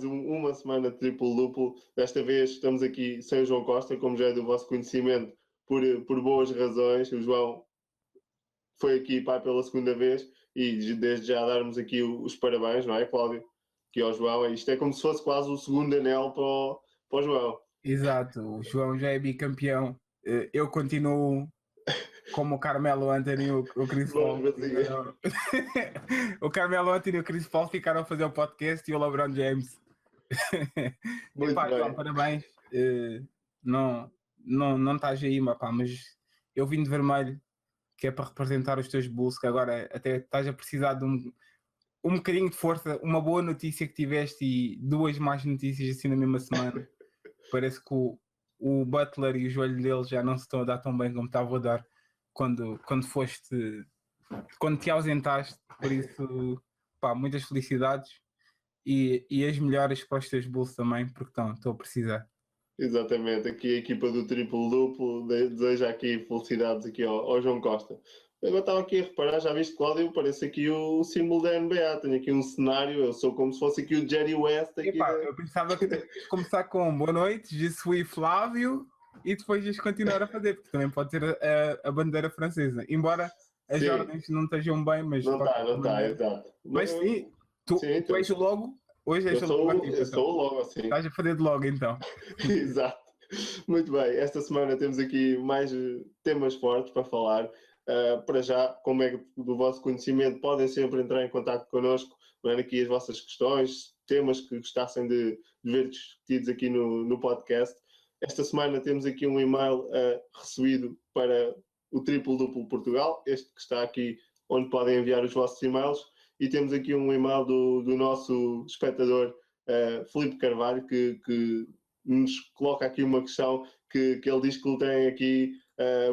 uma semana de triplo-duplo. Desta vez estamos aqui sem o João Costa, como já é do vosso conhecimento, por boas razões. O João foi aqui pela segunda vez e desde já darmos aqui os parabéns, não é, Cláudio? Aqui ao João. Isto é como se fosse quase o segundo anel para o João. Exato, o João já é bicampeão. Eu continuo como o Carmelo Anthony e o Chris Paul. O Carmelo Anthony e o Chris Paul ficaram a fazer o podcast e o LeBron James. Muito bem. João, parabéns. Não estás aí, mas eu vim de vermelho, que é para representar os teus Bulls, que agora até estás a precisar de um bocadinho de força, uma boa notícia que tiveste e duas más notícias assim na mesma semana. Parece que o Butler e o joelho dele já não se estão a dar tão bem como estava a dar quando te ausentaste. Por isso, muitas felicidades e as melhoras para os teus Bulls também, porque estou a precisar. Exatamente, aqui a equipa do triplo-duplo deseja aqui felicidades aqui ao João Costa. Agora estava aqui a reparar, já viste, Cláudio, parece aqui o símbolo da NBA, tenho aqui um cenário, eu sou como se fosse aqui o Jerry West. Aqui eu pensava que ias começar com boa noite, je suis Flávio, e depois ias continuar a fazer, porque também pode ter a bandeira francesa, embora as ordens não estejam bem, mas... Não está, exato. Mas sim, tu és o logo, hoje és eu sou o logo, assim. Estás a fazer de logo, então. Exato. Muito bem, esta semana temos aqui mais temas fortes para falar. Para já, como é do vosso conhecimento, podem sempre entrar em contato connosco, mandando aqui as vossas questões, temas que gostassem de ver discutidos aqui no podcast. Esta semana temos aqui um e-mail recebido para o Triplo Duplo Portugal, este que está aqui onde podem enviar os vossos e-mails, e temos aqui um e-mail do nosso espectador Filipe Carvalho, que nos coloca aqui uma questão que ele diz que ele tem aqui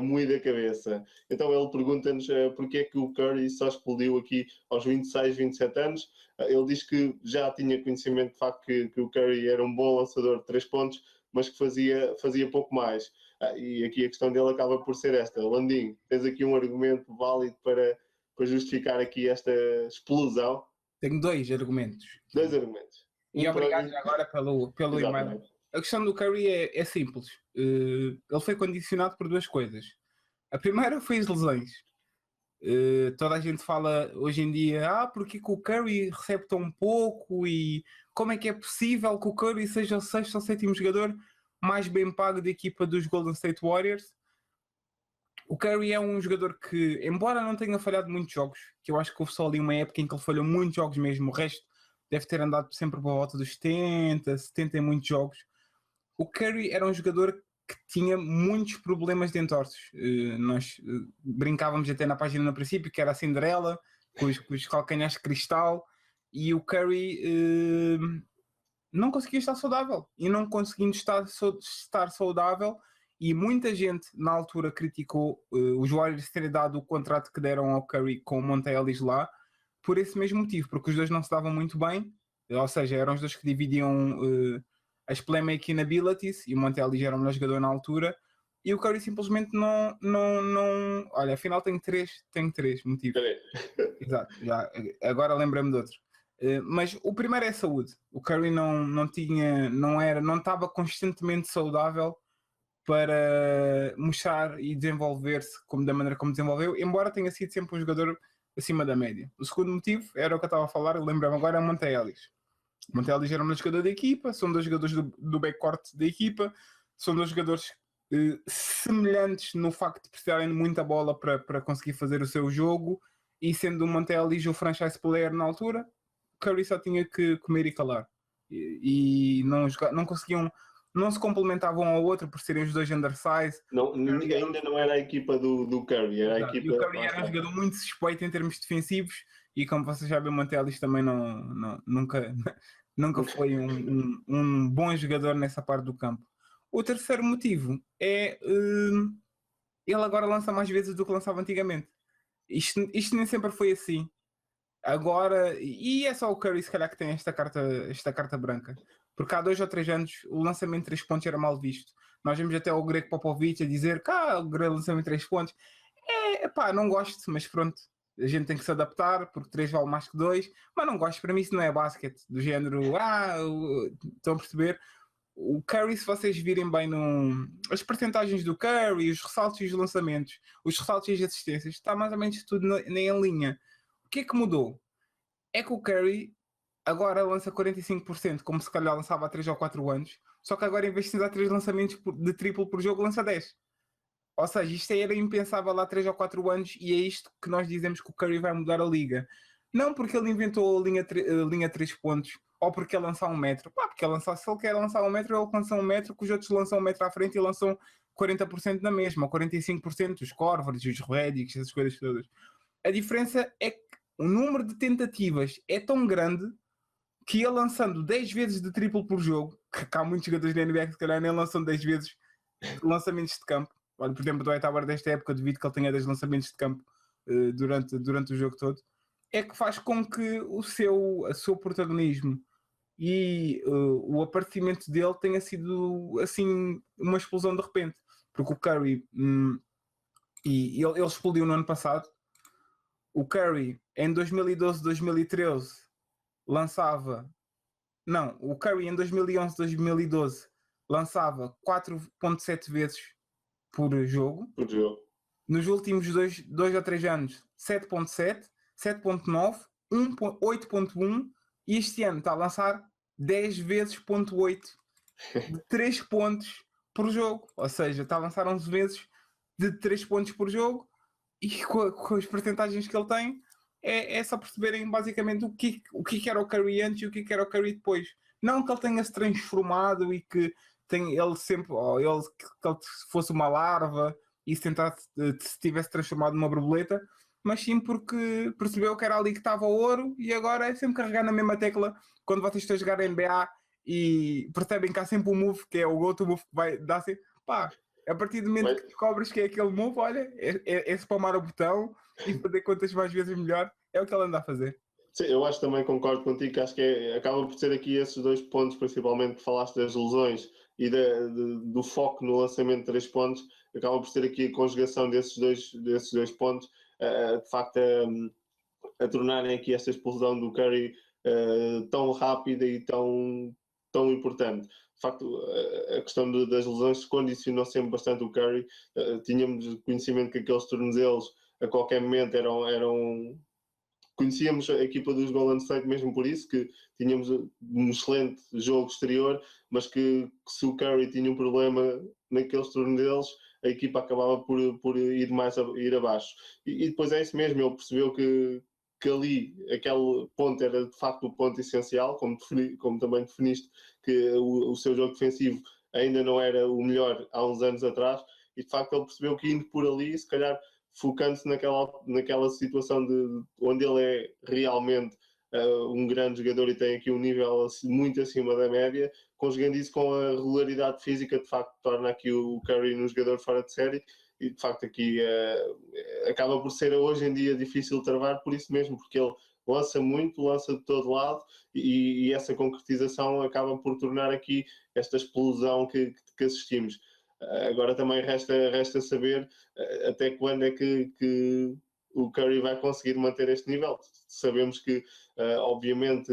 moído a cabeça. Então ele pergunta-nos porque é que o Curry só explodiu aqui aos 26, 27 anos. Ele diz que já tinha conhecimento de facto que o Curry era um bom lançador de 3 pontos, mas que fazia pouco mais. E aqui a questão dele acaba por ser esta. Landim, tens aqui um argumento válido para justificar aqui esta explosão? Tenho 2 argumentos. 2 argumentos. E obrigado agora pelo e-mail. A questão do Curry é simples. Ele foi condicionado por 2 coisas. A primeira foi as lesões. Toda a gente fala hoje em dia, porque que o Curry recebe tão pouco e como é que é possível que o Curry seja o 6º ou 7º jogador mais bem pago da equipa dos Golden State Warriors. O Curry é um jogador que, embora não tenha falhado muitos jogos, que eu acho que houve só ali uma época em que ele falhou muitos jogos mesmo, o resto deve ter andado sempre por volta dos 70 em muitos jogos. O Curry era um jogador que tinha muitos problemas de entorses. Nós brincávamos até na página no princípio, que era a Cinderela, com os calcanhares de cristal, e o Curry não conseguia estar saudável. E não conseguindo estar saudável, e muita gente na altura criticou os Warriors terem dado o contrato que deram ao Curry com o Monta Ellis lá, por esse mesmo motivo, porque os dois não se davam muito bem, ou seja, eram os dois que dividiam as playmaking abilities, e o Monta Ellis era o melhor jogador na altura, e o Curry simplesmente não... Olha, afinal tenho três motivos. Exato, agora lembra-me de outro. Mas o primeiro é saúde. O Curry não estava constantemente saudável para mostrar e desenvolver-se da maneira como desenvolveu, embora tenha sido sempre um jogador acima da média. O segundo motivo era o que eu estava a falar, lembrava agora, é o Monta Ellis. O Monta Ellis era um jogador da equipa, são 2 jogadores do backcourt da equipa, são 2 jogadores semelhantes no facto de precisarem de muita bola para conseguir fazer o seu jogo, e sendo o Monta Ellis o franchise player na altura, Curry só tinha que comer e calar. E não conseguiam... Não se complementavam um ao outro por serem os dois undersize. Ainda não era a equipa do Curry, era a equipa... E o Curry era um jogador muito suspeito em termos defensivos, e como vocês já bem, o Monta Ellis também nunca foi um bom jogador nessa parte do campo. O terceiro motivo é ele agora lança mais vezes do que lançava antigamente. Isto nem sempre foi assim. Agora, e é só o Curry se calhar que tem esta carta branca, porque há 2 ou 3 anos o lançamento de 3 pontos era mal visto. Nós vemos até o Greg Popovich a dizer que o lançamento de 3 pontos não gosto, mas pronto, a gente tem que se adaptar, porque 3 vale mais que 2, mas não gosto, para mim isso não é basquete, do género, estão a perceber? O Curry, se vocês virem bem as percentagens do Curry, os ressaltos e os lançamentos, os ressaltos e as assistências, está mais ou menos tudo em linha. O que é que mudou? É que o Curry agora lança 45%, como se calhar lançava há 3 ou 4 anos, só que agora em vez de dar 3 lançamentos de triplo por jogo, lança 10. Ou seja, isto era impensável há 3 ou 4 anos e é isto que nós dizemos que o Curry vai mudar a liga. Não porque ele inventou a linha 3 pontos ou porque ele lança 1 metro. Porque se ele quer lançar 1 metro, ele lança 1 metro, que os outros lançam 1 metro à frente e lançam 40% na mesma, ou 45%, os Corvers, os Redics, essas coisas todas. A diferença é que o número de tentativas é tão grande que ele lançando 10 vezes de triplo por jogo, que há muitos jogadores da NBA que se calhar nem lançam 10 vezes lançamentos de campo. Olha, por exemplo, do Dwight Howard desta época, devido que ele tenha 10 lançamentos de campo durante o jogo todo, é que faz com que o seu protagonismo e o aparecimento dele tenha sido assim uma explosão de repente. Porque o Curry e ele explodiu no ano passado. O Curry em 2012, 2013 lançava. Não, o Curry em 2011, 2012 lançava 4.7 vezes por jogo. Nos últimos 2 ou 3 anos, 7.7, 7.9, 8.1 e este ano está a lançar 10 vezes 0.8 de 3 pontos por jogo. Ou seja, está a lançar 11 vezes de 3 pontos por jogo e com as percentagens que ele tem, é só perceberem basicamente o que era o Curry antes e o que era o Curry depois. Não que ele tenha se transformado e que ele sempre, que ele fosse uma larva e se tivesse transformado numa borboleta, mas sim porque percebeu que era ali que estava o ouro e agora é sempre carregar na mesma tecla quando vocês estão a jogar NBA e percebem que há sempre um move que é o go-to move que vai dar assim, a partir do momento que descobres que é aquele move, olha, é spamar o botão e fazer quantas mais vezes melhor, é o que ele anda a fazer. Sim, eu acho também, concordo contigo, que acho que acaba por ser aqui esses 2 pontos, principalmente que falaste das lesões e do foco no lançamento de 3 pontos, acaba por ser aqui a conjugação desses dois pontos, de facto a tornarem aqui esta explosão do Curry tão rápida e tão importante. De facto, a questão das lesões condicionou sempre bastante o Curry. Tínhamos conhecimento que aqueles tornozelos a qualquer momento eram conhecíamos a equipa dos Golden State mesmo por isso, que tínhamos um excelente jogo exterior, mas que se o Curry tinha um problema naqueles torneos, a equipa acabava por ir abaixo. E depois é isso mesmo, ele percebeu que ali, aquele ponto era de facto o ponto essencial, como também definiste, que o seu jogo defensivo ainda não era o melhor há uns anos atrás, e de facto ele percebeu que indo por ali, se calhar focando-se naquela situação onde ele é realmente um grande jogador e tem aqui um nível muito acima da média, conjugando isso com a regularidade física, de facto torna aqui o Curry um jogador fora de série e de facto aqui acaba por ser hoje em dia difícil travar por isso mesmo, porque ele lança muito, lança de todo lado e essa concretização acaba por tornar aqui esta explosão que assistimos. Agora também resta saber até quando é que o Curry vai conseguir manter este nível. Sabemos que, obviamente,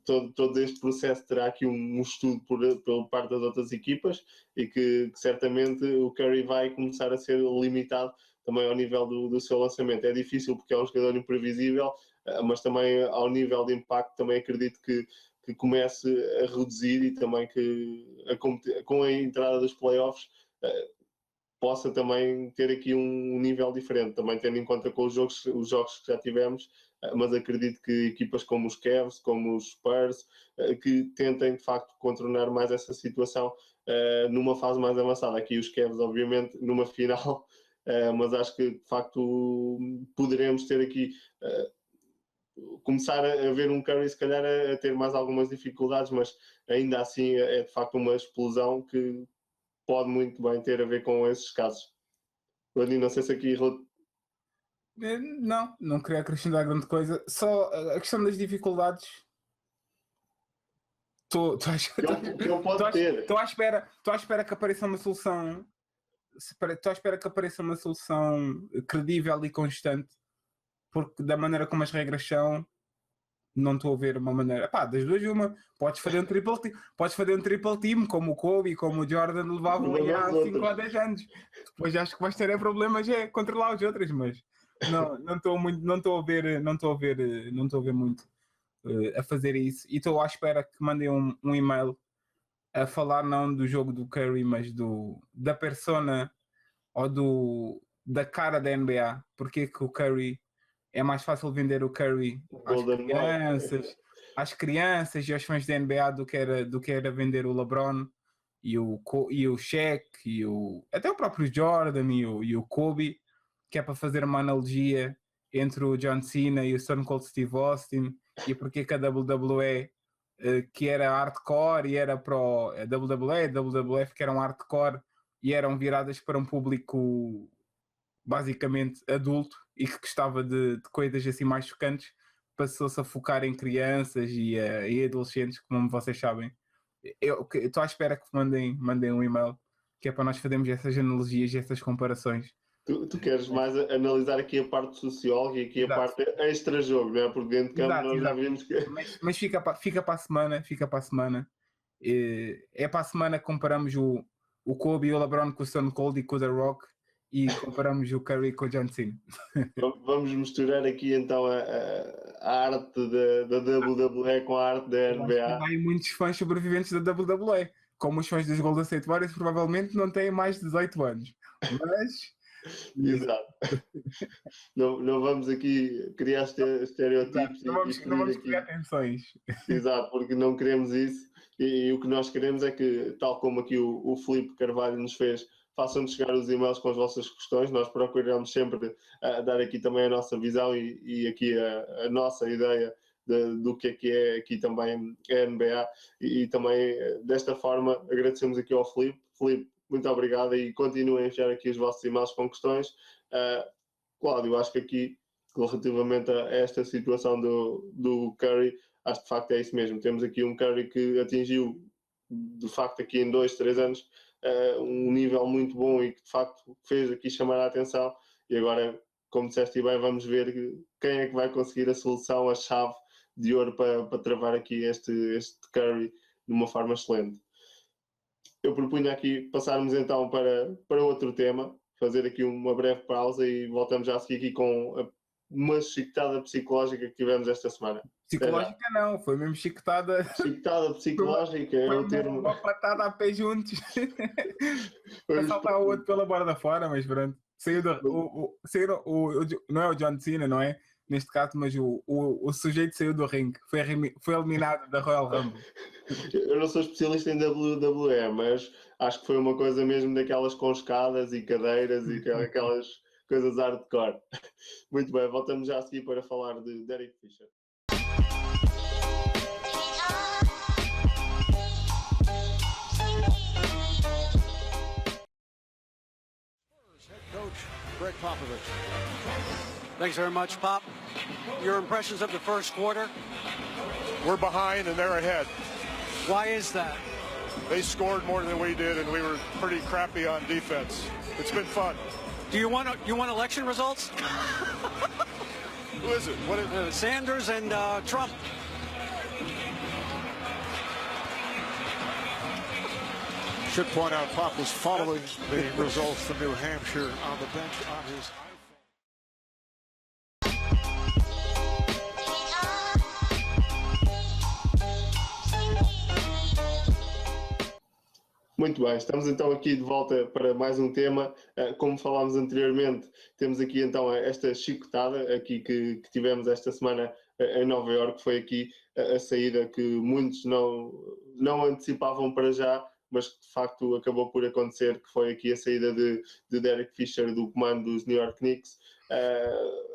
todo este processo terá aqui um estudo por parte das outras equipas e que certamente o Curry vai começar a ser limitado também ao nível do seu lançamento. É difícil porque é um jogador imprevisível, mas também ao nível de impacto também acredito que comece a reduzir e também que com a entrada dos playoffs possa também ter aqui um nível diferente, também tendo em conta com os jogos que já tivemos, mas acredito que equipas como os Cavs, como os Spurs, que tentem de facto contornar mais essa situação numa fase mais avançada. Aqui os Cavs, obviamente, numa final, mas acho que de facto poderemos ter aqui começar a ver um Curry se calhar a ter mais algumas dificuldades, mas ainda assim é de facto uma explosão que pode muito bem ter a ver com esses casos. Lani, não sei se aqui... Não queria acrescentar grande coisa, só a questão das dificuldades. Estou à espera que apareça uma solução. Estou à espera que apareça uma solução credível e constante porque da maneira como as regras são, não estou a ver uma maneira. Pá, das duas, uma, podes fazer um triple team, como o Kobe, como o Jordan levavam aí há 5 ou 10 anos. Depois acho que vais ter problemas controlar os outros, mas não estou a ver muito a fazer isso. E estou à espera que mandem um e-mail a falar não do jogo do Curry, mas da persona ou da cara da NBA. Porque que o Curry é mais fácil vender o Curry às crianças e aos fãs da NBA do que era vender o LeBron e o Shaq até o próprio Jordan e o Kobe, que é para fazer uma analogia entre o John Cena e o Stone Cold Steve Austin, e porque que a WWE que era hardcore e era para a WWE, a WWF que eram hardcore e eram viradas para um público basicamente adulto e que gostava de coisas assim mais chocantes, passou-se a focar em crianças e adolescentes, como vocês sabem. Eu estou à espera que mandem um e-mail, que é para nós fazermos essas analogias e essas comparações. Tu queres mais analisar aqui a parte socióloga e aqui a parte extra-jogo, não é? Porque dentro de campo nós já vimos que... Mas fica para a semana. É para a semana que comparamos o Kobe e o LeBron com o Stone Cold e com o The Rock e comparamos o Curry com o John Cena. Vamos misturar aqui então a arte da WWE com a arte da NBA. Há muitos fãs sobreviventes da WWE, como os fãs dos Golden State Warriors provavelmente não têm mais de 18 anos, mas... Exato. Não vamos aqui criar estereótipos. Não vamos criar tensões. Exato, porque não queremos isso e o que nós queremos é que, tal como aqui o Filipe Carvalho nos fez, façam-nos chegar os e-mails com as vossas questões. Nós procuramos sempre dar aqui também a nossa visão e aqui a nossa ideia do que é aqui também a NBA e também desta forma agradecemos aqui ao Filipe. Filipe, muito obrigado e continuem a enviar aqui os vossos e-mails com questões. Cláudio, acho que aqui relativamente a esta situação do Curry, acho que de facto é isso mesmo. Temos aqui um Curry que atingiu de facto aqui em 2, 3 anos um nível muito bom e que de facto fez aqui chamar a atenção e agora, como disseste bem, vamos ver quem é que vai conseguir a solução, a chave de ouro para travar aqui este Curry de uma forma excelente. Eu propunha aqui passarmos então para outro tema, fazer aqui uma breve pausa e voltamos já a seguir aqui com uma chicotada psicológica que tivemos esta semana. Psicológica não, foi mesmo chicotada. Chicotada psicológica é o termo. Uma patada a pé juntos. Para saltar o outro pela borda fora, mas pronto. Não é o John Cena, não é? Neste caso, mas o sujeito saiu do ringue, foi eliminado da Royal Rumble. Eu não sou especialista em WWE, mas acho que foi uma coisa mesmo daquelas com escadas e cadeiras e aquelas coisas hardcore. Muito bem, voltamos já a seguir para falar de Derek Fisher. Head coach Greg Popovich. Thanks very much, Pop. Your impressions of the first quarter? We're behind and they're ahead. Why is that? They scored more than we did, and we were pretty crappy on defense. It's been fun. Do you want election results? Who is it? What is Sanders and Trump. Should point out Pop was following the results from New Hampshire on the bench on his iPhone. Muito bem, estamos então aqui de volta para mais um tema. Como falámos anteriormente, temos aqui então esta chicotada aqui que tivemos esta semana em Nova Iorque. Foi aqui a saída que muitos não antecipavam para já, mas que de facto acabou por acontecer, que foi aqui a saída de Derek Fisher do comando dos New York Knicks.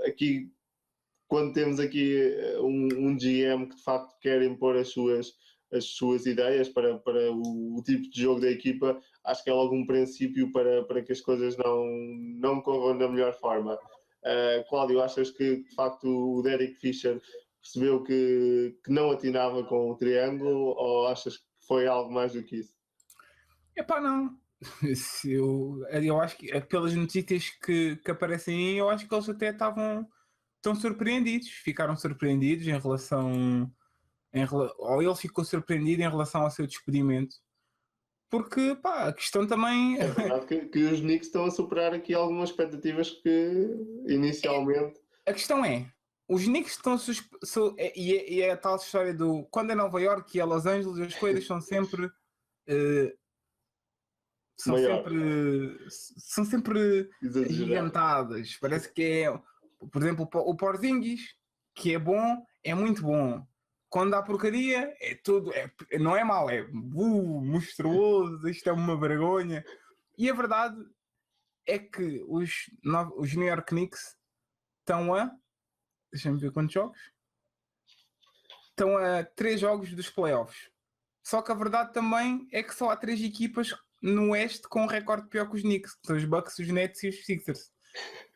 Aqui, quando temos aqui um GM que de facto quer impor as suas ideias para o tipo de jogo da equipa, acho que é logo um princípio para que as coisas não corram da melhor forma. Cláudio, achas que de facto o Derek Fisher percebeu que não atinava com o triângulo ou achas que foi algo mais do que isso? Epá, não. Eu acho que pelas notícias que aparecem aí, eu acho que eles até estavam estão surpreendidos, ficaram surpreendidos em relação, ou ele ficou surpreendido em relação ao seu despedimento, porque pá, a questão também é verdade que os Knicks estão a superar aqui algumas expectativas que inicialmente a questão é, os Knicks estão e é a tal história do quando é Nova York e é Los Angeles, as coisas são sempre são sempre gigantadas. Parece que é, por exemplo, o Porzingis, que é bom, é muito bom. Quando há porcaria, é tudo, não é mau, é monstruoso, isto é uma vergonha. E a verdade é que os New York Knicks estão deixa-me ver quantos jogos. Estão a 3 jogos dos playoffs. Só que a verdade também é que só há 3 equipas no Oeste com um recorde pior que os Knicks, que são os Bucks, os Nets e os Sixers.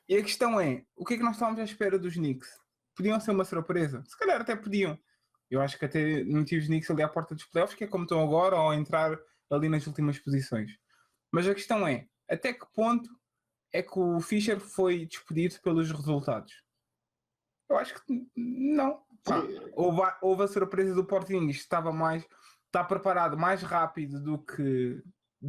E a questão é, o que é que nós estávamos à espera dos Knicks? Podiam ser uma surpresa? Se calhar até podiam. Eu acho que até meti os Knicks ali à porta dos playoffs, que é como estão agora, ou entrar ali nas últimas posições. Mas a questão é, até que ponto é que o Fischer foi despedido pelos resultados? Eu acho que não. Houve a surpresa do Porzingis, está preparado mais rápido do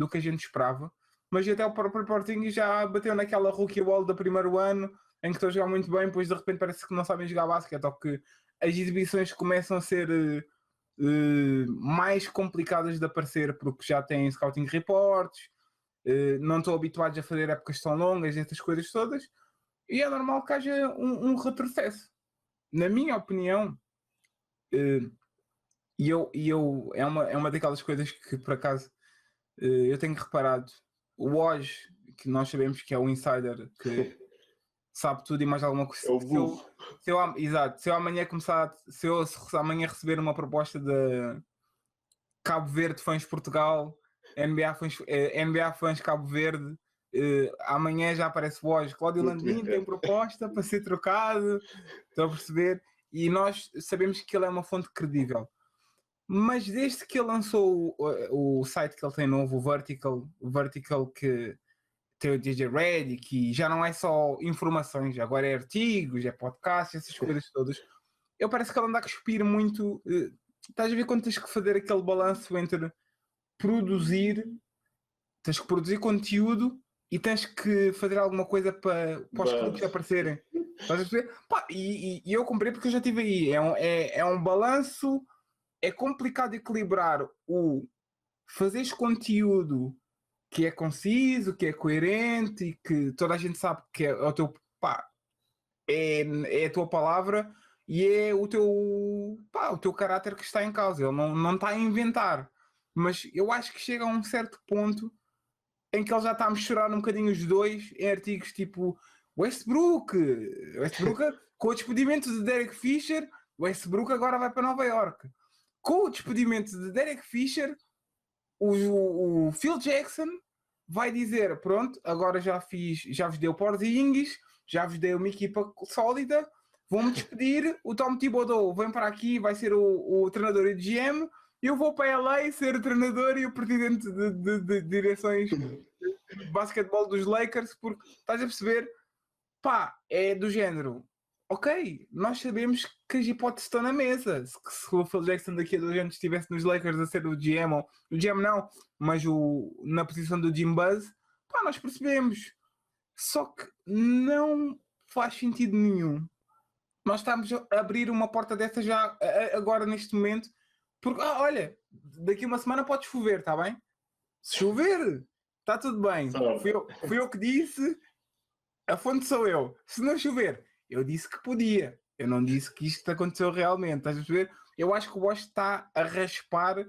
que a gente esperava, mas até o próprio Porzingis já bateu naquela rookie wall do primeiro ano, em que estão a jogar muito bem, depois de repente parece que não sabem jogar basquete, ou que as exibições começam a ser mais complicadas de aparecer, porque já têm scouting reports, não estão habituados a fazer épocas tão longas, essas coisas todas, e é normal que haja um retrocesso. Na minha opinião, é uma daquelas coisas que por acaso eu tenho reparado. O Woj, que nós sabemos que é o insider que sabe tudo e mais alguma coisa. Se eu amanhã receber uma proposta de Cabo Verde Fãs Portugal, NBA Fãs Cabo Verde, amanhã já aparece o Woj. Cláudio Landim tem proposta para ser trocado, estão a perceber? E nós sabemos que ele é uma fonte credível. Mas desde que ele lançou o site que ele tem novo, o Vertical que tem o DJ Ready, que já não é só informações, agora é artigos, é podcast, essas coisas todas. Eu parece que ele anda a cuspir muito. Estás a ver quando tens que fazer aquele balanço entre tens que produzir conteúdo e tens que fazer alguma coisa para os clubes aparecerem. Estás a perceber? Pá, e eu comprei porque eu já estive aí. É um balanço. É complicado equilibrar o fazeres conteúdo que é conciso, que é coerente e que toda a gente sabe que é o teu é a tua palavra e é o teu caráter que está em causa. Ele não está a inventar. Mas eu acho que chega a um certo ponto em que ele já está a misturar um bocadinho os dois em artigos tipo Westbrook com o despedimento de Derek Fisher, Westbrook agora vai para Nova York. Com o despedimento de Derek Fisher, o Phil Jackson vai dizer, pronto, agora já vos dei o Porzingis, já vos dei uma equipa sólida, vou-me despedir, o Tom Thibodeau vem para aqui, vai ser o treinador e o GM, eu vou para LA ser o treinador e o presidente de direções de basquetebol dos Lakers, porque estás a perceber, é do género. Ok, nós sabemos que as hipóteses estão na mesa. Se o Phil Jackson daqui a 2 anos estivesse nos Lakers a ser o GM, ou o GM não, mas na posição do Jim Buzz, nós percebemos. Só que não faz sentido nenhum. Nós estamos a abrir uma porta dessa já agora neste momento, porque, olha, daqui a uma semana pode chover, está bem? Se chover, está tudo bem. Fui eu que disse, a fonte sou eu. Se não chover, eu disse que podia. Eu não disse que isto aconteceu realmente. Estás a perceber? Eu acho que o Bosch está a raspar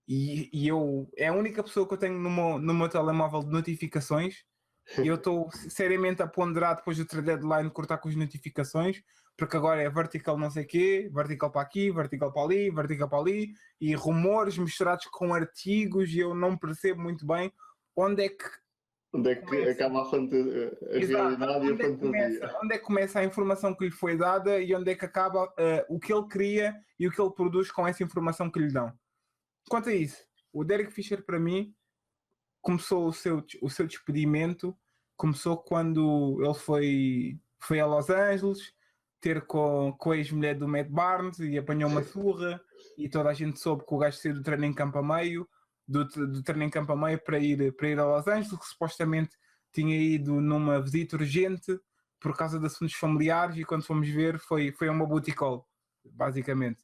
e é a única pessoa que eu tenho no meu telemóvel de notificações. E eu estou seriamente a ponderar depois do trade deadline cortar com as notificações, porque agora é vertical não sei o quê, vertical para aqui, vertical para ali, vertical para ali, e rumores misturados com artigos e eu não percebo muito bem onde é que acaba a realidade e a fantasia. Onde é que começa a informação que lhe foi dada e onde é que acaba o que ele cria e o que ele produz com essa informação que lhe dão. Quanto a isso, o Derek Fisher para mim começou o seu despedimento, começou quando ele foi a Los Angeles, ter com a ex-mulher do Matt Barnes e apanhou uma surra e toda a gente soube que o gajo saiu do treino em campo a meio, do treino em campo a meio para ir a Los Angeles, que supostamente tinha ido numa visita urgente por causa de assuntos familiares e quando fomos ver foi uma booty call, basicamente.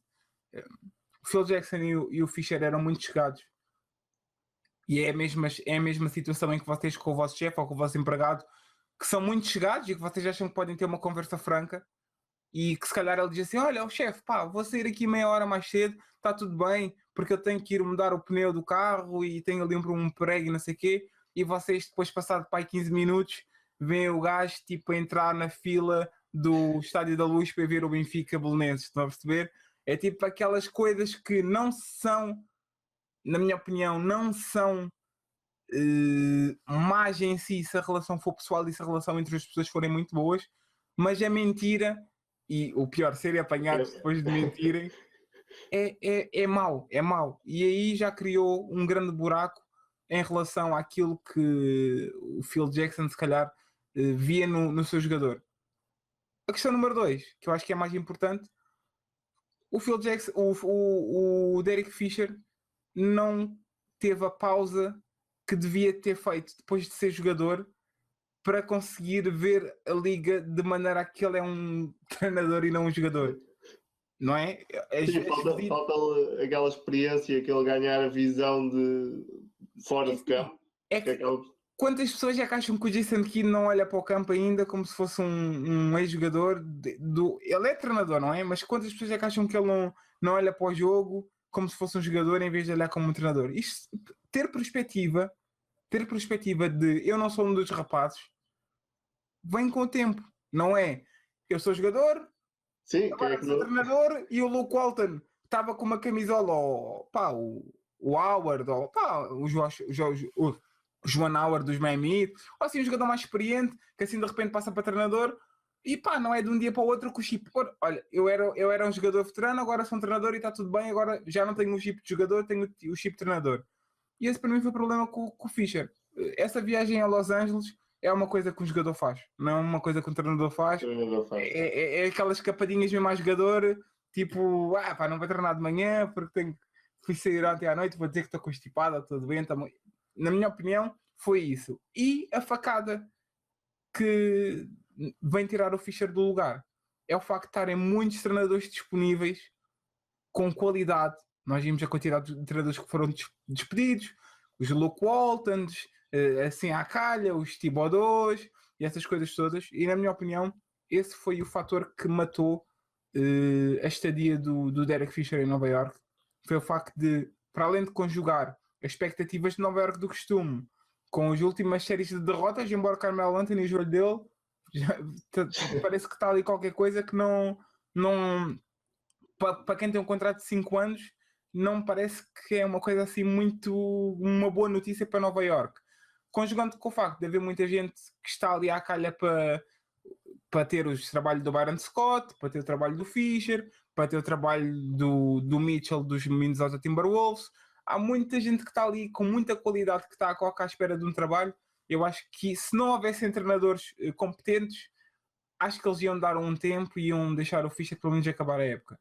O Phil Jackson e o Fisher eram muito chegados e é a mesma situação em que vocês com o vosso chefe ou com o vosso empregado, que são muito chegados e que vocês acham que podem ter uma conversa franca e que se calhar ele diz assim, olha, o chefe, vou sair aqui meia hora mais cedo, está tudo bem, porque eu tenho que ir mudar o pneu do carro e tenho ali um prego e não sei o quê, e vocês depois passado 15 minutos veem o gajo tipo a entrar na fila do Estádio da Luz para ver o Benfica Belenenses, estão a perceber? É tipo aquelas coisas que não são, na minha opinião, não são más em si se a relação for pessoal e se a relação entre as pessoas forem muito boas, mas é mentira e o pior, serem apanhados depois de mentirem é mau. E aí já criou um grande buraco em relação àquilo que o Phil Jackson se calhar via no seu jogador. A questão número 2, que eu acho que é mais importante, o Phil Jackson, o Derek Fisher não teve a pausa que devia ter feito depois de ser jogador para conseguir ver a liga de maneira que ele é um treinador e não um jogador, não é? Sim, falta aquela experiência, aquele ganhar a visão de fora de campo. Quantas pessoas é que acham que o Jason Kidd não olha para o campo ainda como se fosse um ex-jogador? Ele é treinador, não é? Mas quantas pessoas é que acham que ele não olha para o jogo como se fosse um jogador em vez de olhar como um treinador? Isto, ter perspectiva de eu não sou um dos rapazes, vem com o tempo, não é? Eu sou jogador, sim, agora sou treinador e o Luke Walton estava com uma camisola, o Howard, o Joan Howard dos Miami, ou assim um jogador mais experiente que assim de repente passa para treinador e não é de um dia para o outro que o chip, olha, eu era um jogador veterano, agora sou um treinador e está tudo bem, agora já não tenho o chip de jogador, tenho o chip de treinador. E esse para mim foi o problema com o Fisher. Essa viagem a Los Angeles é uma coisa que um jogador faz, não é uma coisa que um treinador faz. É aquelas escapadinhas mesmo a jogador, tipo, não vou treinar de manhã porque fui sair ontem à noite, vou dizer que estou constipada, estou doente. Na minha opinião, foi isso. E a facada que vem tirar o Fisher do lugar é o facto de estarem muitos treinadores disponíveis com qualidade. Nós vimos a quantidade de treinadores que foram despedidos, os Luke Waltons, assim à calha, os Thibodeaux e essas coisas todas. E na minha opinião, esse foi o fator que matou a estadia do Derek Fisher em Nova York. Foi o facto de, para além de conjugar as expectativas de Nova York do costume com as últimas séries de derrotas, embora Carmelo Anthony e o joelho dele parece que está ali qualquer coisa que não para quem tem um contrato de 5 anos não me parece que é uma coisa assim muito uma boa notícia para Nova York, conjugando com o facto de haver muita gente que está ali à calha para ter os trabalhos do Byron Scott, para ter o trabalho do Fisher, para ter o trabalho do Mitchell dos Minnesota Timberwolves. Há muita gente que está ali com muita qualidade que está à espera de um trabalho. Eu acho que se não houvessem treinadores competentes, acho que eles iam dar um tempo e iam deixar o Fischer pelo menos acabar a época.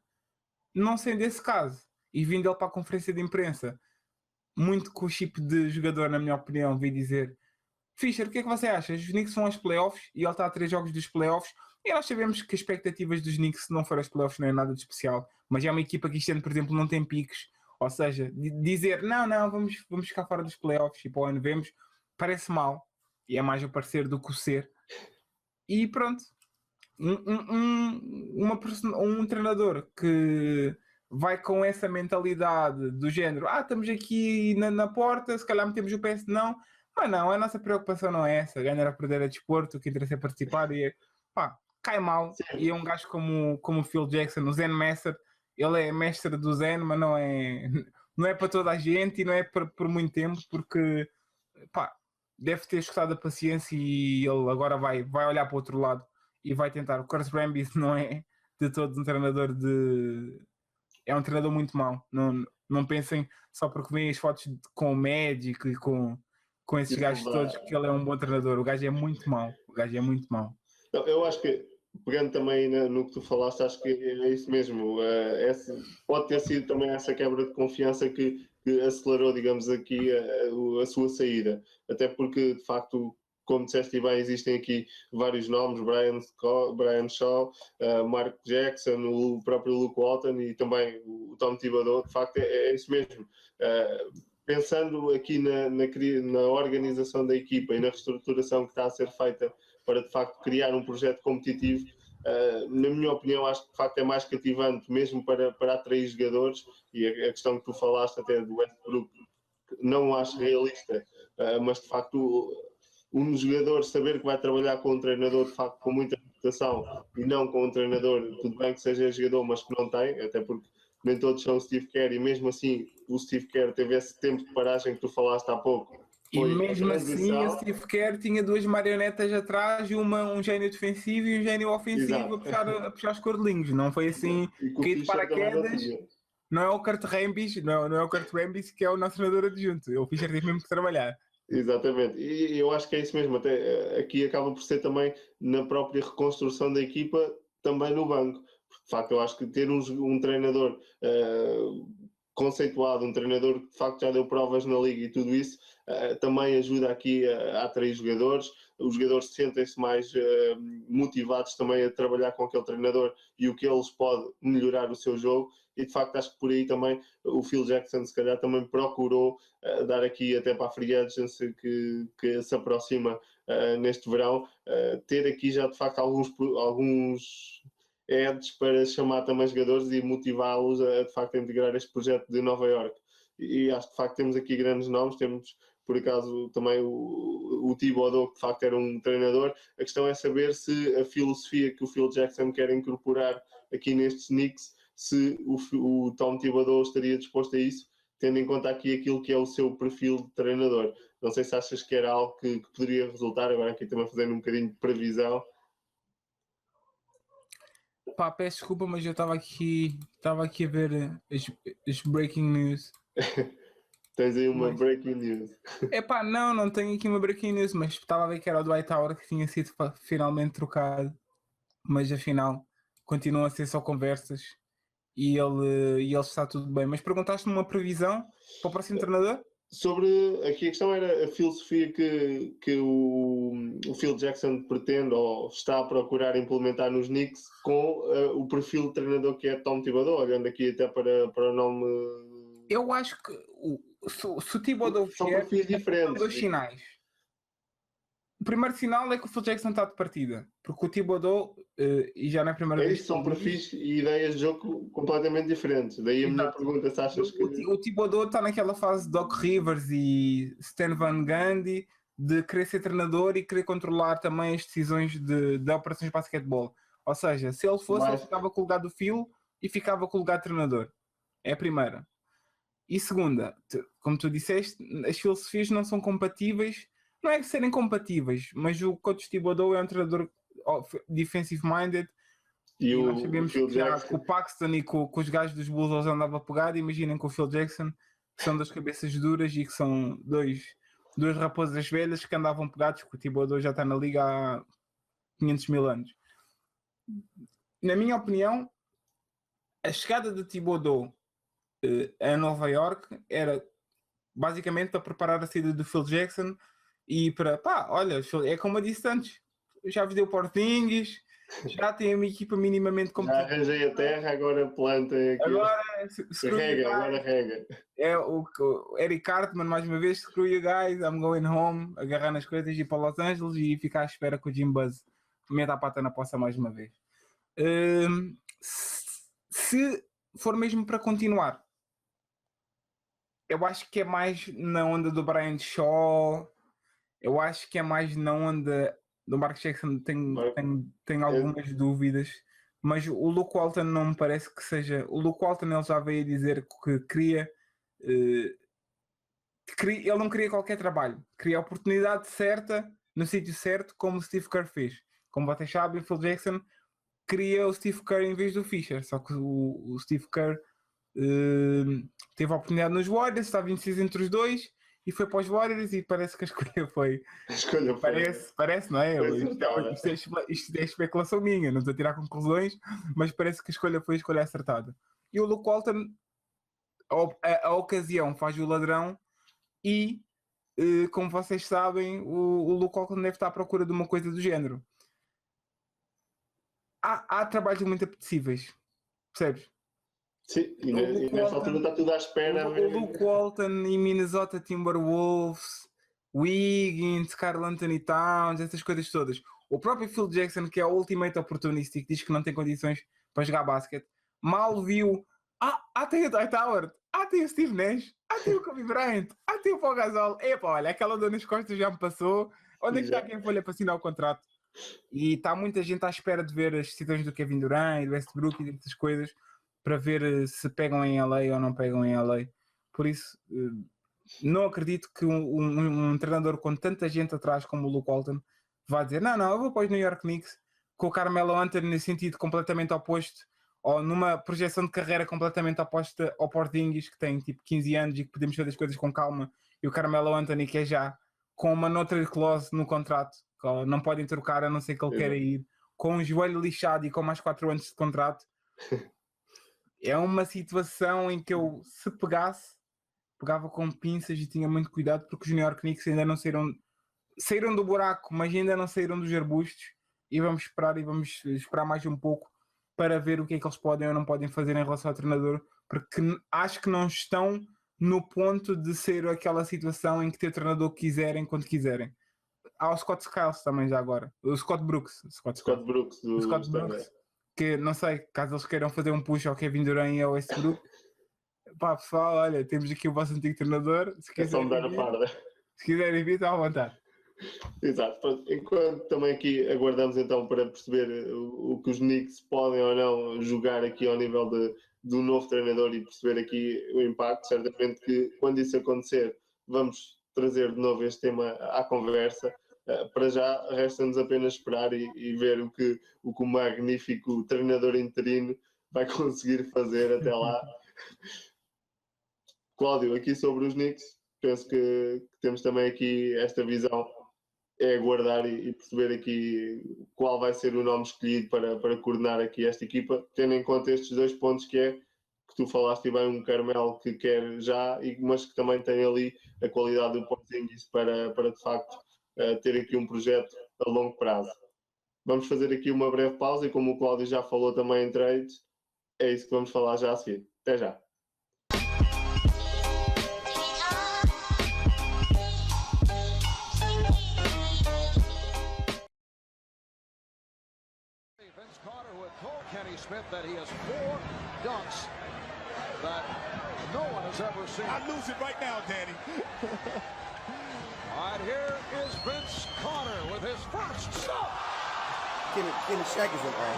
Não sendo esse caso, e vindo ele para a conferência de imprensa, muito com o chip de jogador, na minha opinião, vi dizer: Fischer, o que é que você acha? Os Knicks vão aos playoffs e ele está a 3 jogos dos playoffs e nós sabemos que as expectativas dos Knicks, se não for aos playoffs, não é nada de especial, mas é uma equipa que este ano, por exemplo, não tem piques, ou seja, dizer não, vamos ficar fora dos playoffs e para o ano vemos, parece mal, e é mais o parecer do que o ser. E pronto, um treinador que vai com essa mentalidade do género, estamos aqui na porta, se calhar metemos o PS, não. Mas não, a nossa preocupação não é essa, ganhar ou perder é desporto, o que interessa é participar e cai mal. Sim. E é um gajo como o Phil Jackson, o Zen Master, ele é mestre do Zen, mas não é para toda a gente e não é por muito tempo, porque deve ter escutado a paciência e ele agora vai olhar para o outro lado e vai tentar. O Curtis Brambis não é de todo um treinador é um treinador muito mau. Não pensem só porque veem as fotos com o Magic e com esses gajos todos que ele é um bom treinador. O gajo é muito mau. Eu acho que pegando também no que tu falaste, acho que é isso mesmo. Pode ter sido também essa quebra de confiança que acelerou, digamos, aqui a sua saída. Até porque, de facto, como disseste bem, existem aqui vários nomes, Brian Shaw, Mark Jackson, o próprio Luke Walton e também o Tom Thibodeau. De facto, é isso mesmo. Pensando aqui na organização da equipa e na reestruturação que está a ser feita para, de facto, criar um projeto competitivo, na minha opinião, acho que, de facto, é mais cativante, mesmo para atrair jogadores, e a questão que tu falaste até do Westbrook, não acho realista, mas, de facto, um jogador saber que vai trabalhar com um treinador, de facto, com muita reputação, e não com um treinador, tudo bem que seja jogador, mas que não tem, até porque nem todos são o Steve Kerr, e mesmo assim o Steve Kerr teve esse tempo de paragem que tu falaste há pouco. E mesmo assim o Steve Kerr tinha duas marionetas atrás, um gênio defensivo e um gênio ofensivo a puxar os cordelinhos. Não foi assim, caído de paraquedas. Não é o Kurt Rambis, não é o Kurt Rambis que é o nosso treinador adjunto. O Fischer teve mesmo que trabalhar. Exatamente, e eu acho que é isso mesmo. Até aqui acaba por ser também na própria reconstrução da equipa, também no banco. De facto, eu acho que ter um treinador conceituado, um treinador que de facto já deu provas na liga e tudo isso, também ajuda aqui a atrair jogadores. Os jogadores sentem-se mais motivados também a trabalhar com aquele treinador e o que eles podem melhorar o seu jogo. E de facto acho que por aí também o Phil Jackson se calhar também procurou dar aqui até para a free agency que se aproxima neste verão, ter aqui já de facto alguns ads para chamar também jogadores e motivá-los a de facto integrar este projeto de Nova Iorque. E acho que de facto temos aqui grandes nomes, temos por acaso também o Thibodeau, que de facto era um treinador. A questão é saber se a filosofia que o Phil Jackson quer incorporar aqui nestes Knicks, se o Tom Thibodeau estaria disposto a isso, tendo em conta aqui aquilo que é o seu perfil de treinador. Não sei se achas que era algo que poderia resultar, agora aqui também fazendo um bocadinho de previsão. Pá, peço desculpa, mas eu estava aqui a ver as breaking news. Tens aí uma breaking news. Epá, não tenho aqui uma breaking news, mas estava a ver que era o Dwight Howard que tinha sido finalmente trocado, mas afinal continuam a ser só conversas e ele está tudo bem. Mas perguntaste-me uma previsão para o próximo treinador? Sobre, aqui a questão era a filosofia que o Phil Jackson pretende ou está a procurar implementar nos Knicks com o perfil de treinador que é Tom Thibodeau, olhando aqui até para o nome. Eu acho que se o Thibodeau são perfis diferentes. Dois sinais. O primeiro sinal é que o Phil Jackson está de partida, porque o Thibodeau, e já na primeira vez. São perfis e ideias de jogo completamente diferentes. Daí a minha pergunta: se achas que. O Thibodeau está naquela fase de Doc Rivers e Stan Van Gundy de querer ser treinador e querer controlar também as decisões de operações de basquetebol. Ou seja, se ele fosse, ele ficava com o lugar do Phil e ficava com o lugar de treinador. É a primeira. E segunda, como tu disseste, as filosofias não são compatíveis. Não é que serem compatíveis, mas o coach Thibodeau é um treinador defensive-minded e nós sabemos que já com o Paxton e com os gajos dos Bulls eles andavam pegado. Imaginem com o Phil Jackson, que são das cabeças duras e que são duas raposas velhas que andavam pegados, porque o Thibodeau já está na liga há 500 mil anos. Na minha opinião, a chegada de Thibodeau a Nova Iorque era basicamente para preparar a saída do Phil Jackson e para, olha, é como eu disse antes, já vos deu Porzingis, já tem uma equipa minimamente competitiva. Já arranjei a terra, agora plantem aqui. Agora rega. É o Eric Cartman, mais uma vez, screw you guys, I'm going home, agarrar nas coisas e ir para Los Angeles e ficar à espera que o Jim Buzz meta a pata na poça mais uma vez. Se for mesmo para continuar, eu acho que é mais na onda do Brian Shaw, eu acho que é mais na onda do Mark Jackson, tenho algumas dúvidas, mas o Luke Walton não me parece que seja. O Luke Walton ele já veio dizer que queria ele não queria qualquer trabalho, queria a oportunidade certa, no sítio certo, como o Steve Kerr fez. Como vocês sabem, o Phil Jackson queria o Steve Kerr em vez do Fischer, só que o Steve Kerr teve a oportunidade nos Warriors, estava indeciso entre os dois e foi para os Warriors e parece que a escolha foi... Parece, não é? Isto é especulação minha, não estou a tirar conclusões, mas parece que a escolha foi a escolha acertada. E o Luke Walton, a ocasião faz o ladrão e, como vocês sabem, o Luke Walton deve estar à procura de uma coisa do género. Há trabalhos muito apetecíveis, percebes? Sim, e nesta altura está tudo à espera. O Luke Walton e Minnesota Timberwolves, Wiggins, Karl Anthony Towns, essas coisas todas. O próprio Phil Jackson, que é o Ultimate Opportunistic, diz que não tem condições para jogar basquete. Mal viu. Tem o Dwight Howard. Tem o Steve Nash. Tem o Kobe Bryant. Tem o Paul Gasol. Epa, olha, aquela dor nas costas já me passou. Onde é que está quem folha para assinar o contrato? E está muita gente à espera de ver as decisões do Kevin Durant e do Westbrook e dessas coisas, para ver se pegam em LA ou não pegam em LA. Por isso, não acredito que um treinador com tanta gente atrás como o Luke Walton vá dizer não, eu vou para os New York Knicks com o Carmelo Anthony nesse sentido completamente oposto, ou numa projeção de carreira completamente oposta ao Porzingis, que tem tipo 15 anos e que podemos fazer as coisas com calma, e o Carmelo Anthony, que é já com uma no-trade clause no contrato, que não podem trocar a não ser que ele queira ir, com um joelho lixado e com mais 4 anos de contrato. É uma situação em que eu, se pegava com pinças e tinha muito cuidado, porque os New York Knicks ainda não saíram do buraco, mas ainda não saíram dos arbustos, e vamos esperar mais um pouco para ver o que é que eles podem ou não podem fazer em relação ao treinador, porque acho que não estão no ponto de ser aquela situação em que ter o treinador que quiserem quando quiserem. Há o Scott Skiles também já agora, o Scott Brooks, que não sei, caso eles queiram fazer um push ao Kevin Durant e ao Westbrook, pá, pessoal, olha, temos aqui o vosso antigo treinador, se quiserem vir, estão à vontade. Exato, enquanto também aqui aguardamos então para perceber o que os Knicks podem ou não jogar aqui ao nível do novo treinador e perceber aqui o impacto, certamente que quando isso acontecer vamos trazer de novo este tema à conversa. Para já resta-nos apenas esperar e ver o que o magnífico treinador interino vai conseguir fazer até lá. Cláudio, aqui sobre os Knicks, penso que temos também aqui esta visão, é aguardar e perceber aqui qual vai ser o nome escolhido para coordenar aqui esta equipa, tendo em conta estes 2 pontos que tu falaste bem, um Carmelo que quer já, mas que também tem ali a qualidade do Porzingis para de facto ter aqui um projeto a longo prazo. Vamos fazer aqui uma breve pausa e como o Cláudio já falou também em trades, é isso que vamos falar já a seguir. Até já. Vince Carter, who had told Kenny Smith that he has 4 dunks that no one has ever seen. I lose it right now, Danny. All right, here is Vince Carter with his first shot. Kenny Shaq is in there.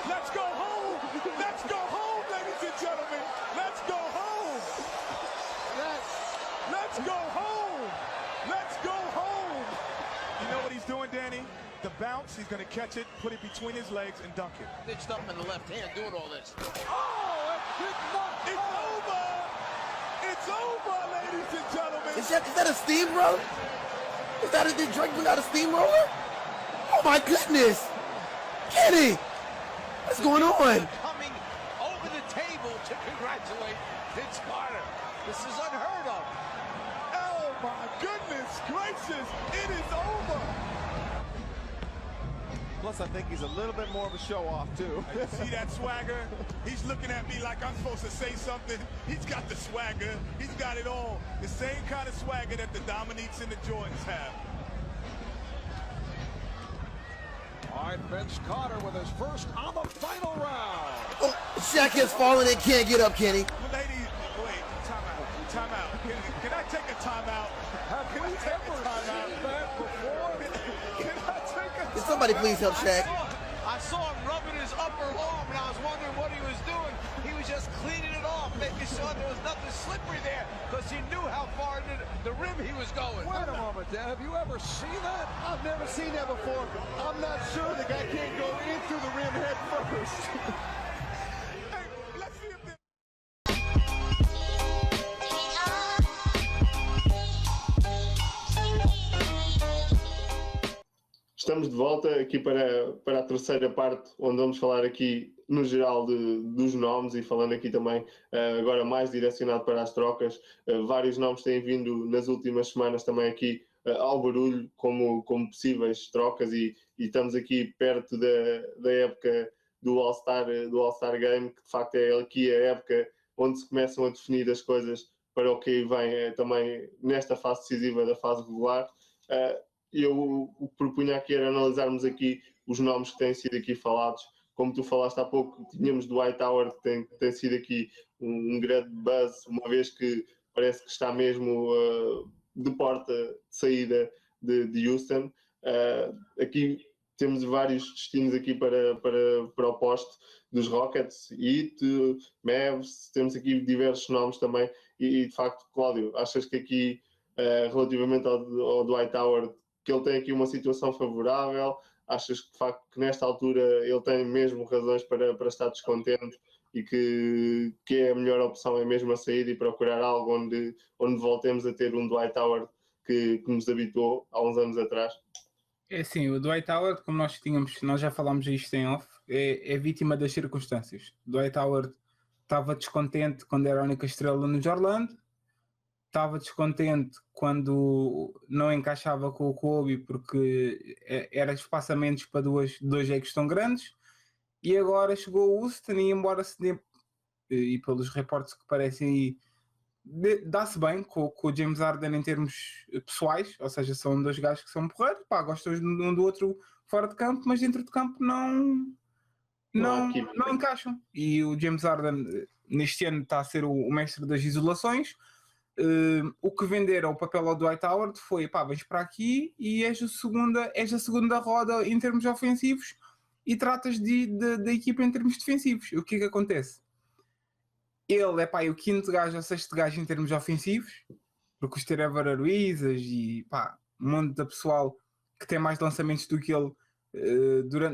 Let's go home. Let's go home, ladies and gentlemen. Let's go home. Let's go home. Let's go home. You know what he's doing, Danny? The bounce, he's going to catch it, put it between his legs, and dunk it. Stitched up in the left hand doing all this. Oh, it's over. It's over, ladies and gentlemen. Is that a steamroller? Is that did Drake bring out a steamroller? Oh my goodness! Kenny! What's going on? Coming over the table to congratulate Vince Carter. This is unheard of. Oh my goodness gracious, it is over. Plus, I think he's a little bit more of a show-off, too. See that swagger? He's looking at me like I'm supposed to say something. He's got the swagger. He's got it all. The same kind of swagger that the Dominiques and the Jordans have. All right, Vince Carter with his first on the final round. Oh, Shaq has fallen and can't get up, Kenny. Ladies, wait, time out. Can I take a timeout? Have you ever seen that before? Can somebody please help Shaq? I saw him rubbing his upper arm, and I was wondering what he was doing. He was just cleaning it off, making sure there was nothing slippery there, because he knew how far into the rim he was going. Wait a moment, Dan. Have you ever seen that? I've never seen that before. I'm not sure the guy can't go into the rim head first. Hey, let's see if estamos de volta aqui para a terceira parte, onde vamos falar aqui no geral dos nomes e falando aqui também agora mais direcionado para as trocas. Vários nomes têm vindo nas últimas semanas também aqui ao barulho como possíveis trocas e estamos aqui perto da época do All-Star Game, que de facto é aqui a época onde se começam a definir as coisas para o que vem também nesta fase decisiva da fase regular. Eu o que propunha aqui era analisarmos aqui os nomes que têm sido aqui falados. Como tu falaste há pouco, tínhamos Dwight Howard, que tem sido aqui um grande buzz, uma vez que parece que está mesmo de porta de saída de Houston. Aqui temos vários destinos aqui para o poste dos Rockets, Heat, Mavs, temos aqui diversos nomes também. E de facto, Cláudio, achas que aqui, relativamente ao Dwight Howard, que ele tem aqui uma situação favorável? Achas que de facto que nesta altura ele tem mesmo razões para estar descontente e que é a melhor opção é mesmo a sair e procurar algo onde voltemos a ter um Dwight Howard que nos habituou há uns anos atrás? É assim, o Dwight Howard, como nós já falámos isto em off, é vítima das circunstâncias. O Dwight Howard estava descontente quando era a única estrela no Orlando, estava descontente quando não encaixava com o Kobe porque era espaçamentos para dois egos tão grandes, e agora chegou o Houston e embora se dê, e pelos reportes que parecem aí, dá-se bem com o James Harden em termos pessoais, ou seja, são dois gajos que são porreiros, gostam um do outro fora de campo, mas dentro de campo não encaixam. E o James Harden neste ano está a ser o mestre das isolações. O que venderam o papel ao Dwight Howard foi, vens para aqui e és a segunda roda em termos ofensivos e tratas da equipa em termos defensivos. O que é que acontece? Ele é o quinto gajo ou sexto gajo em termos ofensivos, porque os Trevor Ariza e um monte de pessoal que tem mais lançamentos do que ele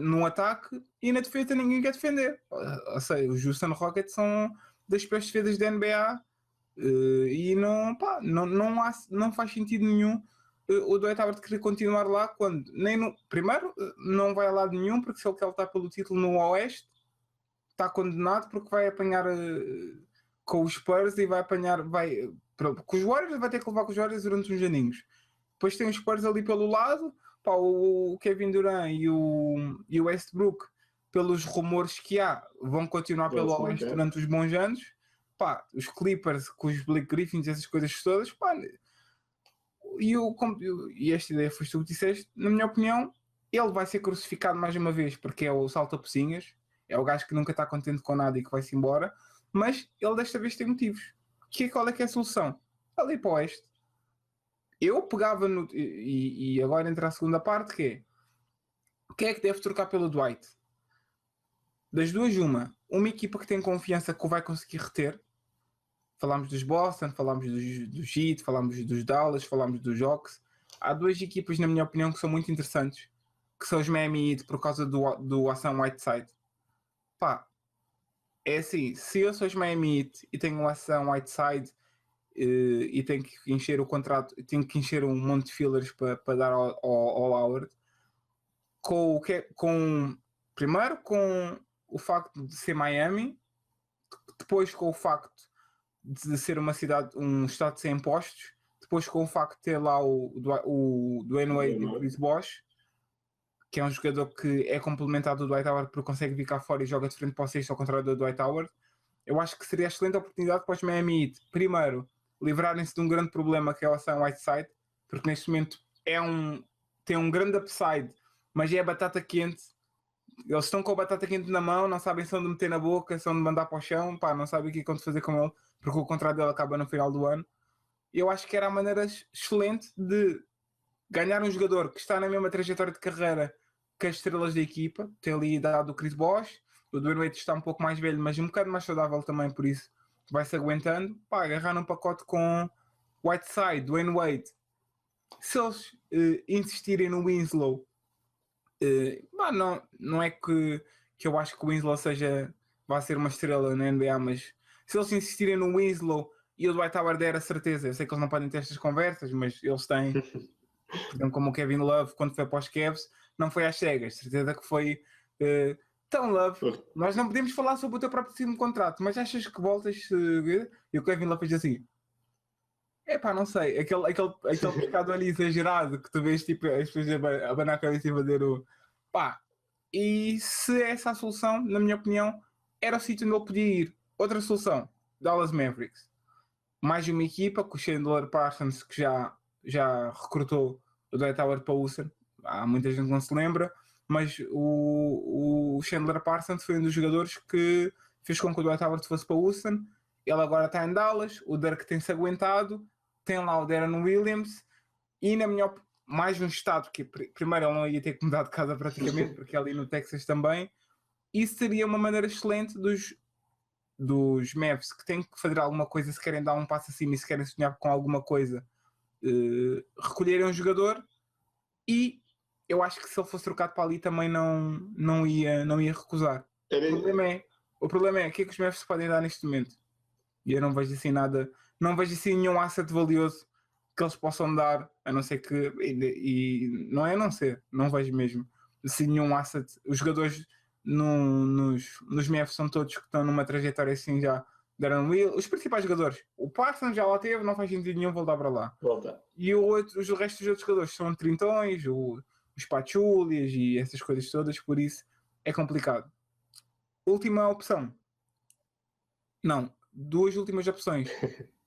no ataque, e na defesa ninguém quer defender. Ou seja, os Houston Rockets são das piores defesas da NBA. E não faz sentido nenhum o Dwight Howard querer continuar lá quando primeiro não vai a lado nenhum, porque se ele quer lutar pelo título no Oeste está condenado, porque vai apanhar com os Spurs e com os Warriors, vai ter que levar com os Warriors durante uns aninhos. Depois tem os Spurs ali pelo lado, o Kevin Durant e o Westbrook, pelos rumores que há, vão continuar pelo Oeste durante os bons anos. Os Clippers com os Blake Griffins, essas coisas todas, e esta ideia foi tu que disseste. Na minha opinião, ele vai ser crucificado mais uma vez porque é o salta-pocinhas, é o gajo que nunca está contente com nada e que vai-se embora, mas ele desta vez tem motivos. Qual é que é a solução? Ali para o Oeste. Eu pegava e agora entra a segunda parte, que é quem é que deve trocar pelo Dwight? Das duas, uma equipa que tem confiança que o vai conseguir reter. Falámos dos Boston, falámos dos Heat, falámos dos Dallas, falámos dos Hawks. Há duas equipas, na minha opinião, que são muito interessantes, que são os Miami Heat por causa do Hassan Whiteside. É assim, se eu sou os Miami Heat e tenho o Hassan Whiteside e tenho que encher o contrato, tenho que encher um monte de fillers para dar ao Howard, primeiro com o facto de ser Miami, depois com o facto de ser um estado sem impostos, depois com o facto de ter lá o Dwayne Wade e o Chris Bosh, que é um jogador que é complementado do Dwight Howard porque consegue vir cá fora e joga de frente para o sexto, ao contrário do Dwight Howard. Eu acho que seria excelente oportunidade para os Miami Heat, primeiro, livrarem-se de um grande problema que é o Hassan Whiteside, porque neste momento tem um grande upside, mas é a batata quente. Eles estão com a batata quente na mão, não sabem se onde meter na boca, se onde mandar para o chão, não sabem o que é que fazer com ele, porque o contrato dele acaba no final do ano. Eu acho que era a maneira excelente de ganhar um jogador que está na mesma trajetória de carreira que as estrelas da equipa. Tem ali a idade do Chris Bosh, o Dwayne Wade está um pouco mais velho, mas um bocado mais saudável também, por isso vai-se aguentando. Agarrar num pacote com Whiteside, Dwayne Wade. Se eles insistirem no Winslow, não é que eu acho que o Winslow vai ser uma estrela na NBA, mas se eles insistirem no Winslow e o Dwight Howard era certeza, eu sei que eles não podem ter estas conversas, mas eles têm Por exemplo, como o Kevin Love, quando foi para os Cavs, não foi às cegas. Certeza que foi tão Love. Nós não podemos falar sobre o teu próximo contrato, mas achas que voltas? E o Kevin Love fez assim. Epá, não sei. Aquele pescado ali exagerado que tu vês tipo, as pessoas a abanar a cabeça e fazer o... Pá, e se essa a solução, na minha opinião, era o sítio onde ele podia ir. Outra solução, Dallas Mavericks. Mais uma equipa, com o Chandler Parsons, que já recrutou o Dwight Howard para o Houston. Há muita gente que não se lembra, mas o Chandler Parsons foi um dos jogadores que fez com que o Dwight Howard fosse para o Houston. Ele agora está em Dallas, o Dirk tem-se aguentado, tem lá o Deron Williams, e na minha opinião, mais um estado, que primeiro ele não ia ter que mudar de casa praticamente, porque é ali no Texas também. Isso seria uma maneira excelente dos Mavs que têm que fazer alguma coisa, se querem dar um passo acima e se querem sonhar com alguma coisa, recolherem um jogador. E eu acho que se ele fosse trocado para ali também não ia recusar. O problema é o que é que os Mavs podem dar neste momento, e eu não vejo assim nada, não vejo assim nenhum asset valioso que eles possam dar, a não ser que, e não é a não ser, não vejo mesmo assim nenhum asset. Os jogadores nos Mavs são todos que estão numa trajetória assim já. Deron Will, os principais jogadores, o Parsons já lá teve, não faz sentido nenhum voltar para lá. E o resto dos outros jogadores são trintões, os Pachulias e essas coisas todas, por isso é complicado. Última opção. Não, duas últimas opções.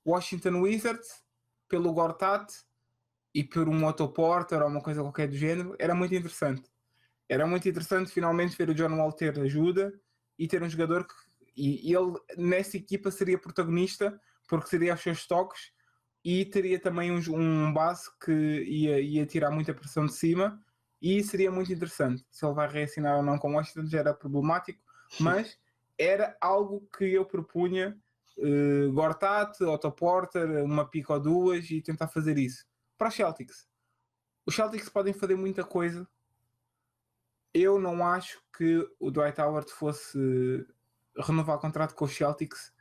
Washington Wizards, pelo Gortat e por um Otto Porter ou uma coisa qualquer do género, era muito interessante. Era muito interessante finalmente ver o John Wall ter ajuda e ter um jogador que... E ele nessa equipa seria protagonista, porque seria aos seus toques e teria também um base que ia tirar muita pressão de cima, e seria muito interessante. Se ele vai reassinar ou não com Washington já era problemático, mas era algo que eu propunha. Gortat, Otto Porter, uma pica ou duas, e tentar fazer isso. Para os Celtics podem fazer muita coisa. Eu não acho que o Dwight Howard fosse renovar o contrato com os Celtics,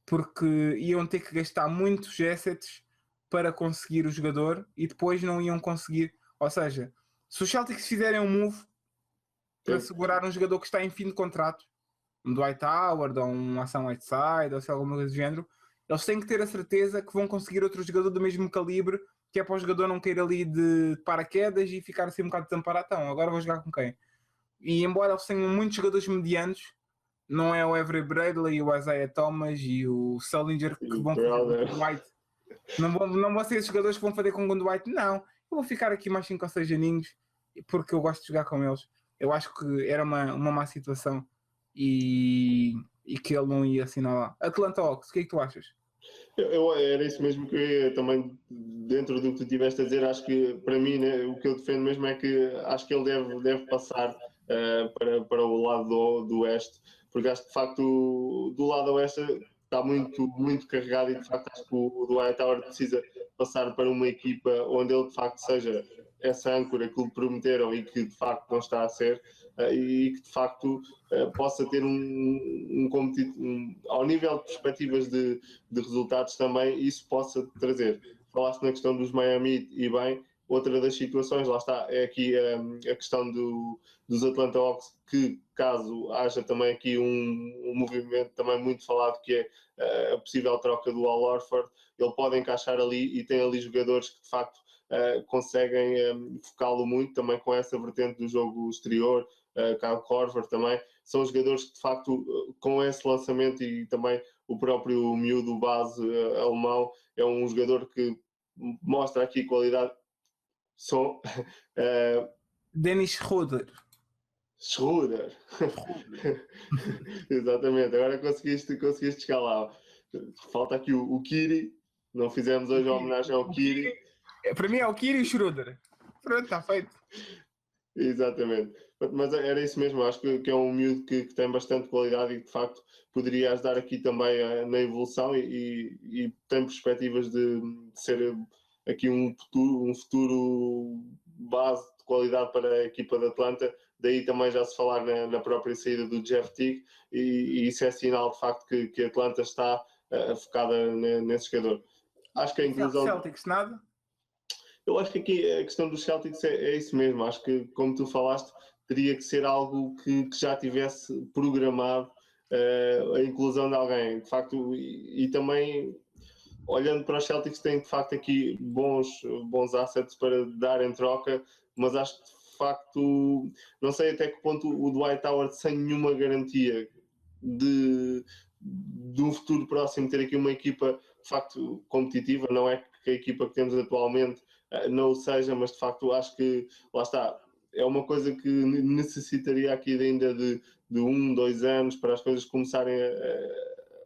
porque iam ter que gastar muitos assets para conseguir o jogador e depois não iam conseguir. Ou seja, se os Celtics fizerem um move para segurar um jogador que está em fim de contrato, um Dwight Howard ou um Hassan Whiteside ou se alguma coisa do género, eles têm que ter a certeza que vão conseguir outro jogador do mesmo calibre, que é para o jogador não cair ali de paraquedas e ficar assim um bocado desamparado. Então, agora vou jogar com quem? E embora eles tenham muitos jogadores medianos, não é o Avery Bradley, o Isaiah Thomas e o Sullinger que vão fazer com o Dwight. Não vão ser esses jogadores que vão fazer com o Dwight, não. Eu vou ficar aqui mais 5 ou 6 aninhos porque eu gosto de jogar com eles. Eu acho que era uma má situação e que ele não ia assinar lá. Atlanta Hawks, o que é que tu achas? Era isso mesmo que eu ia também, dentro do que tu estiveste a dizer. Acho que para mim, né, o que eu defendo mesmo é que acho que ele deve passar para o lado do Oeste, porque acho que de facto do lado Oeste está muito carregado, e de facto acho que o Dwight Howard precisa passar para uma equipa onde ele de facto seja essa âncora que lhe prometeram e que de facto não está a ser, e que de facto possa ter ao nível de perspectivas de resultados também, isso possa trazer. Falaste na questão dos Miami e bem, outra das situações, lá está, é aqui a questão dos Atlanta Hawks, que caso haja também aqui um movimento também muito falado, que é a possível troca do Al Horford, ele pode encaixar ali e tem ali jogadores que de facto conseguem focá-lo muito, também com essa vertente do jogo exterior. Kyle Korver também, são jogadores que de facto com esse lançamento, e também o próprio miúdo base alemão é um jogador que mostra aqui qualidade. Dennis Schroeder. Exatamente, agora conseguiste chegar lá. Falta aqui o Kiri, não fizemos hoje a homenagem ao Kiri. Para mim é o Kiri e o Schroeder. Pronto, está feito. Exatamente, mas era isso mesmo. Acho que é um miúdo que tem bastante qualidade e de facto poderia ajudar aqui também na evolução, e tem perspectivas de ser aqui um futuro base de qualidade para a equipa de Atlanta. Daí também já se falar na própria saída do Jeff Teague, e isso é sinal de facto que a Atlanta está focada nesse jogador. Acho que a inclusão... Celtics, nada? Eu acho que aqui a questão dos Celtics é isso mesmo. Acho que, como tu falaste, teria que ser algo que já tivesse programado a inclusão de alguém. De facto, e também, olhando para os Celtics, tem de facto aqui bons assets para dar em troca, mas acho que de facto, não sei até que ponto o Dwight Howard, sem nenhuma garantia de um futuro próximo, ter aqui uma equipa de facto competitiva, não é que a equipa que temos atualmente não o seja, mas de facto acho que, lá está, é uma coisa que necessitaria aqui ainda de 2 anos para as coisas começarem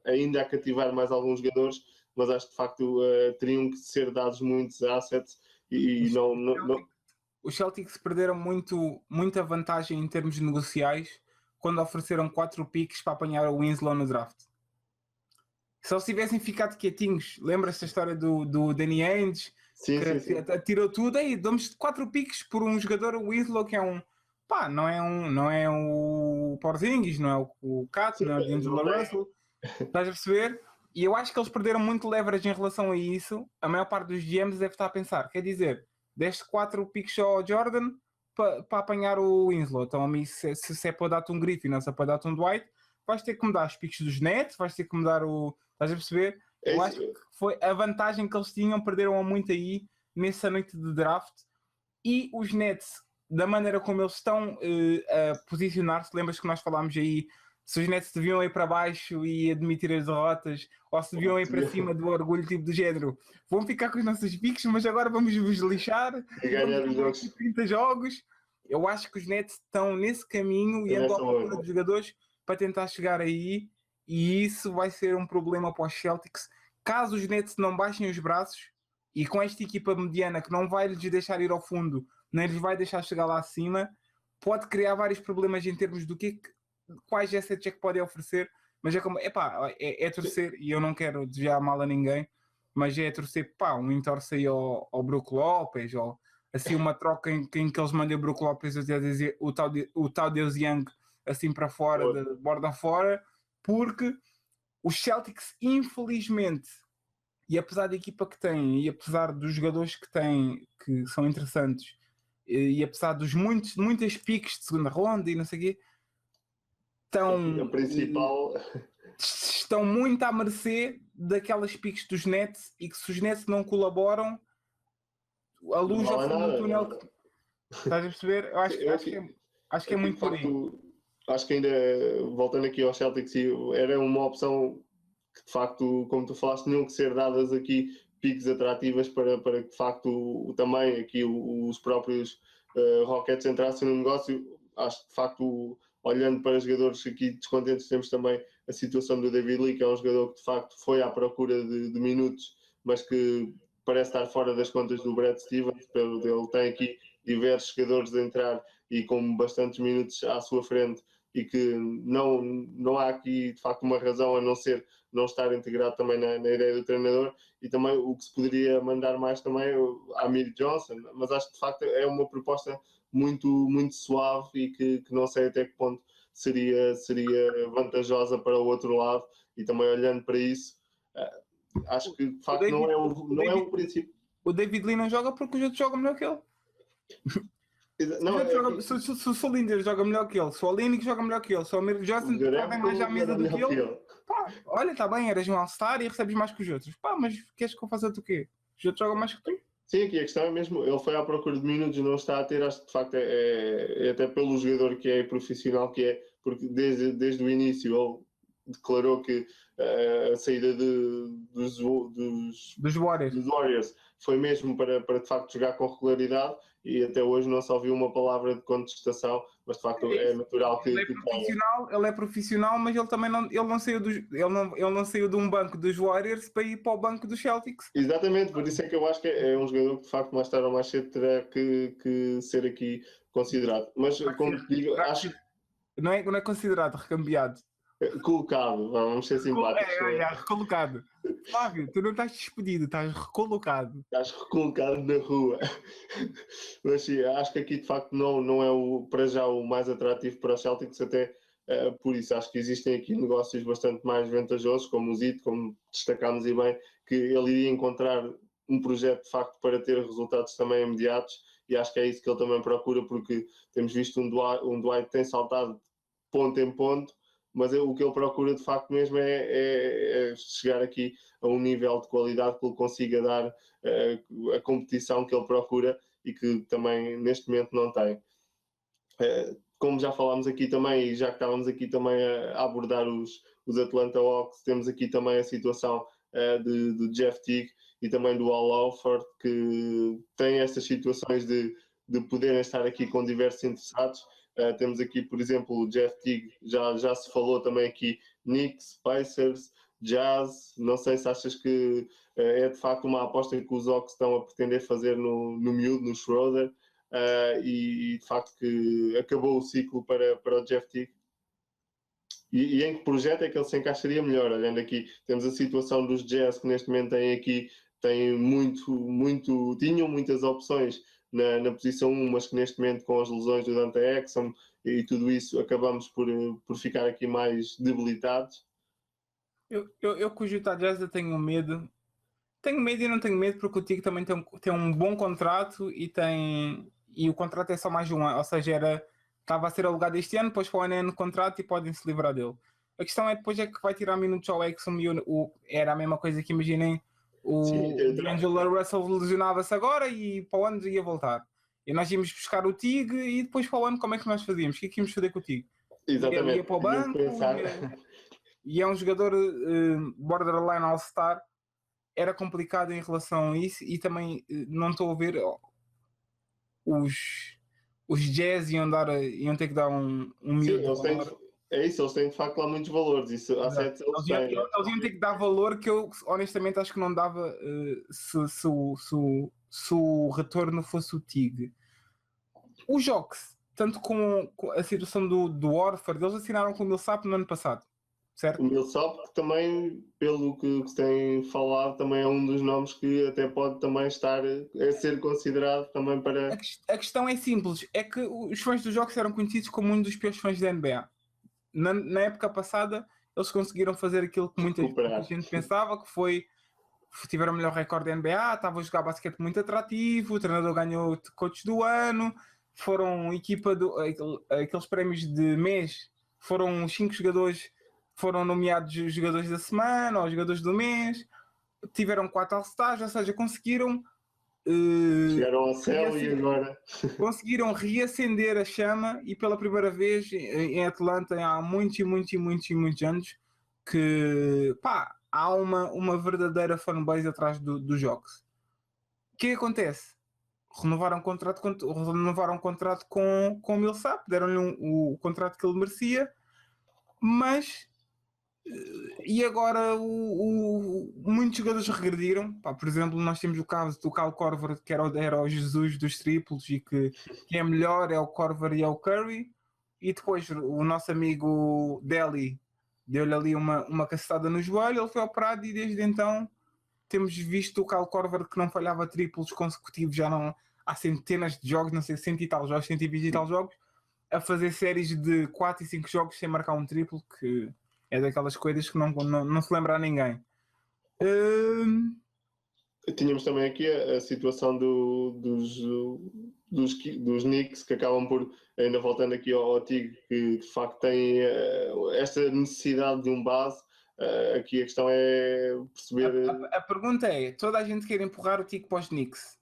ainda a cativar mais alguns jogadores, mas acho que de facto teriam que ser dados muitos assets e não... Os Celtics perderam muita vantagem em termos negociais quando ofereceram 4 picks para apanhar o Winslow no draft. Se eles tivessem ficado quietinhos, lembra-se da história do Danny Ainge, sim. tirou tudo, aí damos 4 picks por um jogador, o Winslow, que é um... Pá, não é o Porzingis, não é o Cat, não é o D'Angelo Russell. Estás a perceber? E eu acho que eles perderam muito leverage em relação a isso. A maior parte dos GMs deve estar a pensar. Quer dizer, deste 4 picks ao Jordan para apanhar o Winslow. Então, a mim, se é para dar-te um Griffin, não se é para dar-te um Dwight, vais ter que mudar os picks dos Nets, vais ter que mudar o... Estás a perceber? Eu acho que foi a vantagem que eles tinham, perderam muito aí nessa noite de draft. E os Nets, da maneira como eles estão a posicionar-se, lembras que nós falámos aí se os Nets deviam ir para baixo e admitir as derrotas, ou se deviam ir para cima do orgulho, tipo do género, vão ficar com os nossos picks, mas agora vamos vos lixar e ganhar os jogos. 30 jogos. Eu acho que os Nets estão nesse caminho e andam à procura de jogadores para tentar chegar aí, e isso vai ser um problema para os Celtics caso os Nets não baixem os braços, e com esta equipa mediana que não vai lhes deixar ir ao fundo, nem lhes vai deixar chegar lá acima, pode criar vários problemas em termos do quais assets é que podem oferecer, mas é como, é torcer, e eu não quero desejar mal a ninguém, mas é torcer, um entorce aí ao Brook Lopez, ou assim uma troca em que eles mandem o Brook Lopez o tal Deus Young assim para fora, de borda fora, porque os Celtics, infelizmente, e apesar da equipa que têm, e apesar dos jogadores que têm, que são interessantes, e apesar dos muitas piques de segunda ronda e não sei o quê, estão muito à mercê daquelas piques dos Nets, e que se os Nets não colaboram, a luz já foi no túnel. Estás a perceber? Eu acho que é muito por aí. Acho que ainda, voltando aqui aos Celtics, era uma opção que de facto, como tu falaste, tinham que ser dadas aqui piques atrativas para que de facto também aqui os próprios Rockets entrassem no negócio. Acho que de facto, olhando para jogadores aqui descontentes, temos também a situação do David Lee, que é um jogador que de facto foi à procura de minutos, mas que parece estar fora das contas do Brad Stevens. Ele tem aqui diversos jogadores a entrar e com bastantes minutos à sua frente, e que não há aqui de facto uma razão a não ser não estar integrado também na ideia do treinador. E também o que se poderia mandar mais também a Amir Johnson, mas acho que de facto é uma proposta muito, muito suave e que não sei até que ponto seria vantajosa para o outro lado. E também olhando para isso, acho que de facto não é o princípio. O David Lee não joga porque os outros jogam melhor que ele. Se o Solinder joga melhor que ele, se o Olenek joga melhor que ele, se o Amir Johnson podem mais à mesa do que ele, olha, está bem, eras um All-Star e recebes mais que os outros. Mas queres que eu faça o quê? Os outros jogam mais que tu? Sim, aqui a questão é mesmo, ele foi à procura de minutos e não está a ter. Acho que de facto é até pelo jogador que é, profissional que é, porque desde o início ele declarou que a saída dos Warriors foi mesmo para de facto jogar com regularidade, e até hoje não se ouviu uma palavra de contestação, mas de facto é natural que ele é profissional, mas ele também não saiu de um banco dos Warriors para ir para o banco dos Celtics. Exatamente, por isso é que eu acho que é um jogador que de facto mais tarde ou mais cedo terá que ser aqui considerado. Mas como te digo, acho que não é considerado recambiado. Colocado, vamos ser simpáticos. Recolocado. Flávio, tu não estás despedido, estás recolocado. Estás recolocado na rua. Mas sim, acho que aqui de facto não é para já o mais atrativo para os Celtics, até por isso acho que existem aqui negócios bastante mais vantajosos, como o Zito, como destacámos e bem, que ele iria encontrar um projeto de facto para ter resultados também imediatos, e acho que é isso que ele também procura, porque temos visto um Dwight que tem saltado de ponto em ponto, mas o que ele procura de facto mesmo é chegar aqui a um nível de qualidade que ele consiga dar a competição que ele procura e que também neste momento não tem. Como já falámos aqui também, e já que estávamos aqui também a abordar os Atlanta Hawks, temos aqui também a situação do Jeff Teague e também do Al Horford, que têm estas situações de poderem estar aqui com diversos interessados. Temos aqui, por exemplo, o Jeff Teague, já se falou também aqui, Knicks, Pacers, Jazz. Não sei se achas que é de facto uma aposta que os Hawks estão a pretender fazer no miúdo, no Schroeder, e de facto que acabou o ciclo para o Jeff Teague. E em que projeto é que ele se encaixaria melhor? Olhando aqui, temos a situação dos Jazz, que neste momento tinham muitas opções na posição 1, mas que neste momento, com as lesões do Dante Exum e tudo isso, acabamos por ficar aqui mais debilitados. Eu com o Utah Jazz eu tenho medo. Tenho medo e não tenho medo, porque o Teague também tem um bom contrato e o contrato é só mais de um ano, ou seja, estava a ser alugado este ano, depois para o ano no contrato e podem se livrar dele. A questão é depois que vai tirar minutos ao Exum e era a mesma coisa que imaginem. O D'Angelo Russell lesionava-se agora e para o ano ia voltar. E nós íamos buscar o Teague e depois para o ano como é que nós fazíamos? O que é que íamos fazer com o Teague? Exatamente. Ia para o banco e é um jogador borderline all-star. Era complicado em relação a isso e também não estou a ver os Jazz iam ter que dar um miúdo. É isso, eles têm de facto lá muitos valores. Isso, eles iam ter que dar valor que eu honestamente acho que não dava se o retorno fosse o Teague. Os Hawks, tanto com a situação do Horford, eles assinaram com o Millsap no ano passado, certo? O Millsap também, pelo que se tem falado, também é um dos nomes que até pode também estar a ser considerado também para... A questão é simples, é que os fãs dos Hawks eram conhecidos como um dos piores fãs da NBA. Na época passada, eles conseguiram fazer aquilo que muita gente pensava, que foi tiveram o melhor recorde da NBA, estavam a jogar basquete muito atrativo, o treinador ganhou coach do ano, foram equipa aqueles prémios de mês, foram 5 jogadores, foram nomeados jogadores da semana ou jogadores do mês, tiveram 4 All-Stars, ou seja, conseguiram chegaram ao céu e agora conseguiram reacender a chama, e pela primeira vez em Atlanta há muitos anos que há uma verdadeira fanbase atrás dos jogos. O que acontece? Renovaram o contrato com o Millsap, deram-lhe o contrato que ele merecia, mas e agora muitos jogadores regrediram. Por exemplo, nós temos o caso do Kyle Korver, que era o Jesus dos triplos, e que é melhor é o Korver e é o Curry, e depois o nosso amigo Delly deu-lhe ali uma cacetada no joelho, ele foi operado, e desde então temos visto o Kyle Korver, que não falhava triplos consecutivos já não há centenas de jogos, não sei, 100 e tal jogos, 120 e tal jogos, a fazer séries de 4 e 5 jogos sem marcar um triplo, que é daquelas coisas que não se lembra a ninguém. Tínhamos também aqui a situação dos Knicks, que acabam por, ainda voltando aqui ao Teague, que de facto tem esta necessidade de um base. Aqui a questão é perceber... A pergunta é, toda a gente quer empurrar o Teague para os Knicks.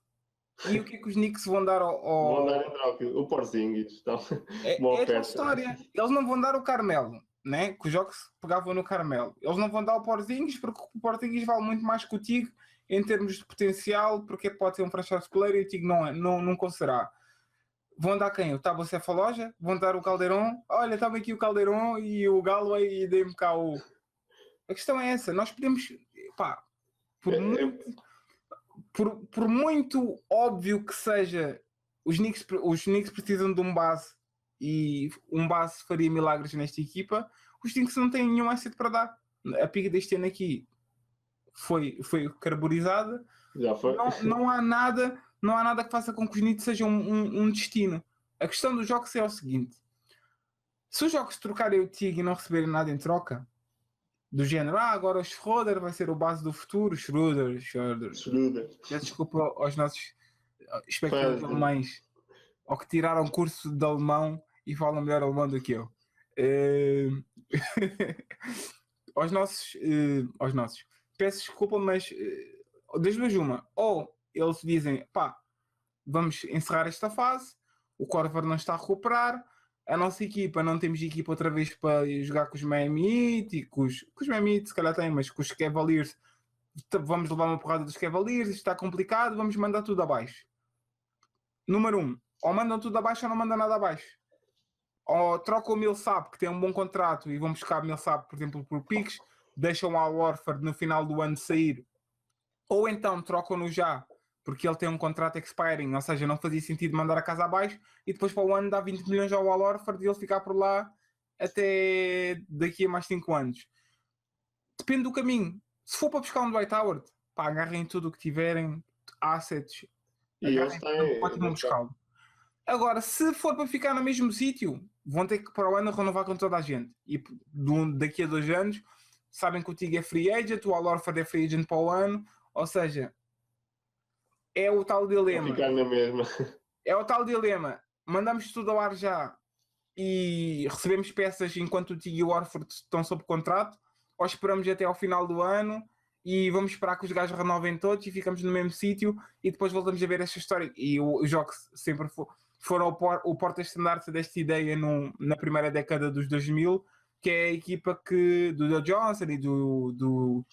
E o que é que os Knicks vão dar ao... Vão dar em troca o Porzingis. Então, é a história. Eles não vão dar o Carmelo, né? Que os jogos pegavam no Carmelo. Eles não vão dar o Porzingis, porque o Porzingis vale muito mais que o Teague em termos de potencial, porque pode ser um franchise player e o Teague não será. Vão dar quem? O Thabo Sefolosha? Vão dar o Calderon? Olha, estava aqui o Calderon e o Galloway e dei-me cá o... A questão é essa. Nós podemos... Por muito óbvio que seja, os Knicks precisam de um base, e um base faria milagres nesta equipa. Os Knicks não têm nenhum asset para dar. A pica deste ano aqui foi carburizada. Já foi. Não há nada que faça com que os Knicks sejam um destino. A questão dos jogos é o seguinte: se os jogos trocarem o Teague e não receberem nada em troca, do género, agora o Schroeder vai ser o base do futuro, Schroeder. Desculpa aos nossos espectadores alemães, ou que tiraram curso de alemão e falam melhor alemão do que eu. Aos nossos, peço desculpa, mas das duas uma, ou eles dizem, vamos encerrar esta fase, o Korver não está a recuperar, a nossa equipa, não temos equipa outra vez para jogar com os Miami Heat e com os Miami Heat se calhar tem, mas com os Cavaliers vamos levar uma porrada dos Cavaliers, isto está complicado, vamos mandar tudo abaixo. Número 1, ou mandam tudo abaixo ou não mandam nada abaixo. Ou trocam o Millsap, que tem um bom contrato, e vão buscar o Millsap, por exemplo, por picks, deixam o Al Horford no final do ano sair, ou então trocam-no já, porque ele tem um contrato expiring, ou seja, não fazia sentido mandar a casa abaixo, e depois para o ano dá 20 milhões ao Al Horford e ele ficar por lá até daqui a mais 5 anos. Depende do caminho. Se for para buscar um Dwight Howard, agarrem tudo o que tiverem, assets, e eles têm, podem buscá-lo. Agora, se for para ficar no mesmo sítio, vão ter que para o ano renovar com toda a gente. E daqui a 2 anos, sabem que o Tig é free agent, o Al Horford é free agent para o ano, ou seja, é o tal dilema. Vou ficar na mesma. É o tal dilema. Mandamos tudo ao ar já e recebemos peças enquanto o Tig e o Horford estão sob contrato, ou esperamos até ao final do ano e vamos esperar que os gajos renovem todos e ficamos no mesmo sítio e depois voltamos a ver esta história. E os jogos sempre foram o porta-estandarte desta ideia na primeira década dos 2000, que é a equipa do Joe Johnson e do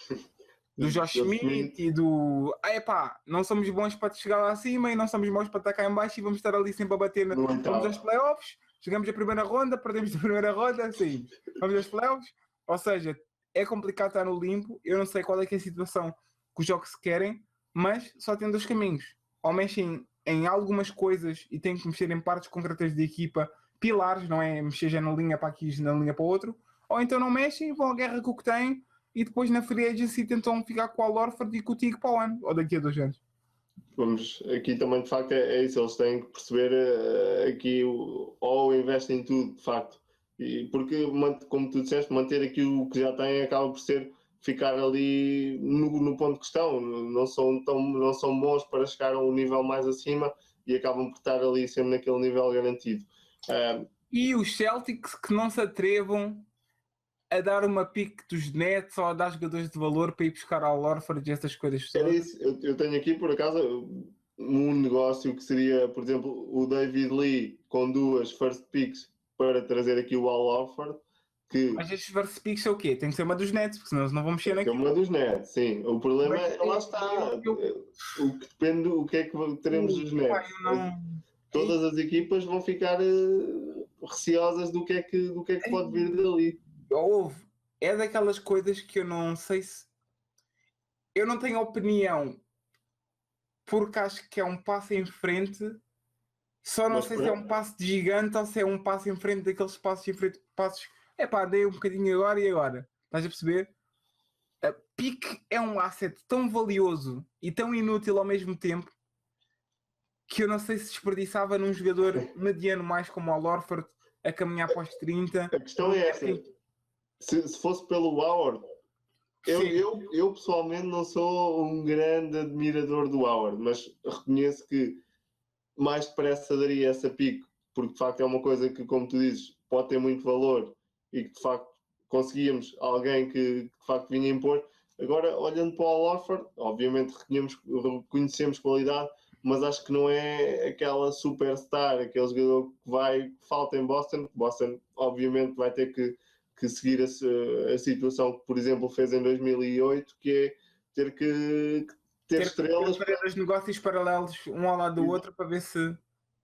Josh Smith e do... não somos bons para chegar lá acima e não somos bons para estar cá em baixo e vamos estar ali sempre a bater. Vamos aos playoffs, chegamos à primeira ronda, perdemos a primeira ronda, assim, vamos aos playoffs. Ou seja, é complicado estar no limpo. Eu não sei qual é que é a situação que os jogos querem, mas só tem 2 caminhos. Ou mexem em algumas coisas e têm que mexer em partes concretas da equipa, pilares, não é mexer já na linha para aqui e na linha para o outro, ou então não mexem, vão à guerra com o que têm e depois na free agency tentam ficar com o Al Horford e com o Tig para o ano, ou daqui a 2 anos. Vamos, aqui também de facto é isso, eles têm que perceber aqui ou investem em tudo, de facto. E porque, como tu disseste, manter aqui o que já têm acaba por ser ficar ali no ponto que estão. Não são bons para chegar a um nível mais acima e acabam por estar ali sempre naquele nível garantido. E os Celtics que não se atrevam a dar uma pique dos Nets ou a dar jogadores de valor para ir buscar ao Horford e essas coisas todas. Era isso. Eu tenho aqui, por acaso, um negócio que seria, por exemplo, o David Lee com 2 first picks para trazer aqui o Al Horford. Mas estes first picks é o quê? Tem que ser uma dos Nets, porque senão eles não vão mexer naquilo. É uma dos Nets, sim. O problema é lá está. O que depende do que é que teremos dos Nets. Todas as equipas vão ficar receosas do que é que pode vir dali. É daquelas coisas que eu não sei se... Eu não tenho opinião, porque acho que é um passo em frente. Só não sei se é um passo de gigante ou se é um passo em frente daqueles passos em frente. Dei um bocadinho agora e agora. Estás a perceber? A pique é um asset tão valioso e tão inútil ao mesmo tempo que eu não sei se desperdiçava num jogador mediano mais como o Al Horford a caminhar para os 30. A questão é essa. Se fosse pelo Howard, eu pessoalmente não sou um grande admirador do Howard, mas reconheço que mais depressa daria essa pique, porque de facto é uma coisa que, como tu dizes, pode ter muito valor e que de facto conseguíamos alguém que de facto vinha impor. Agora, olhando para o Al Horford, obviamente reconhecemos qualidade, mas acho que não é aquela superstar, aquele jogador que falta em Boston. Boston obviamente vai ter que seguir a situação que, por exemplo, fez em 2008, que é ter que ter estrelas para os negócios paralelos um ao lado do outro para ver se...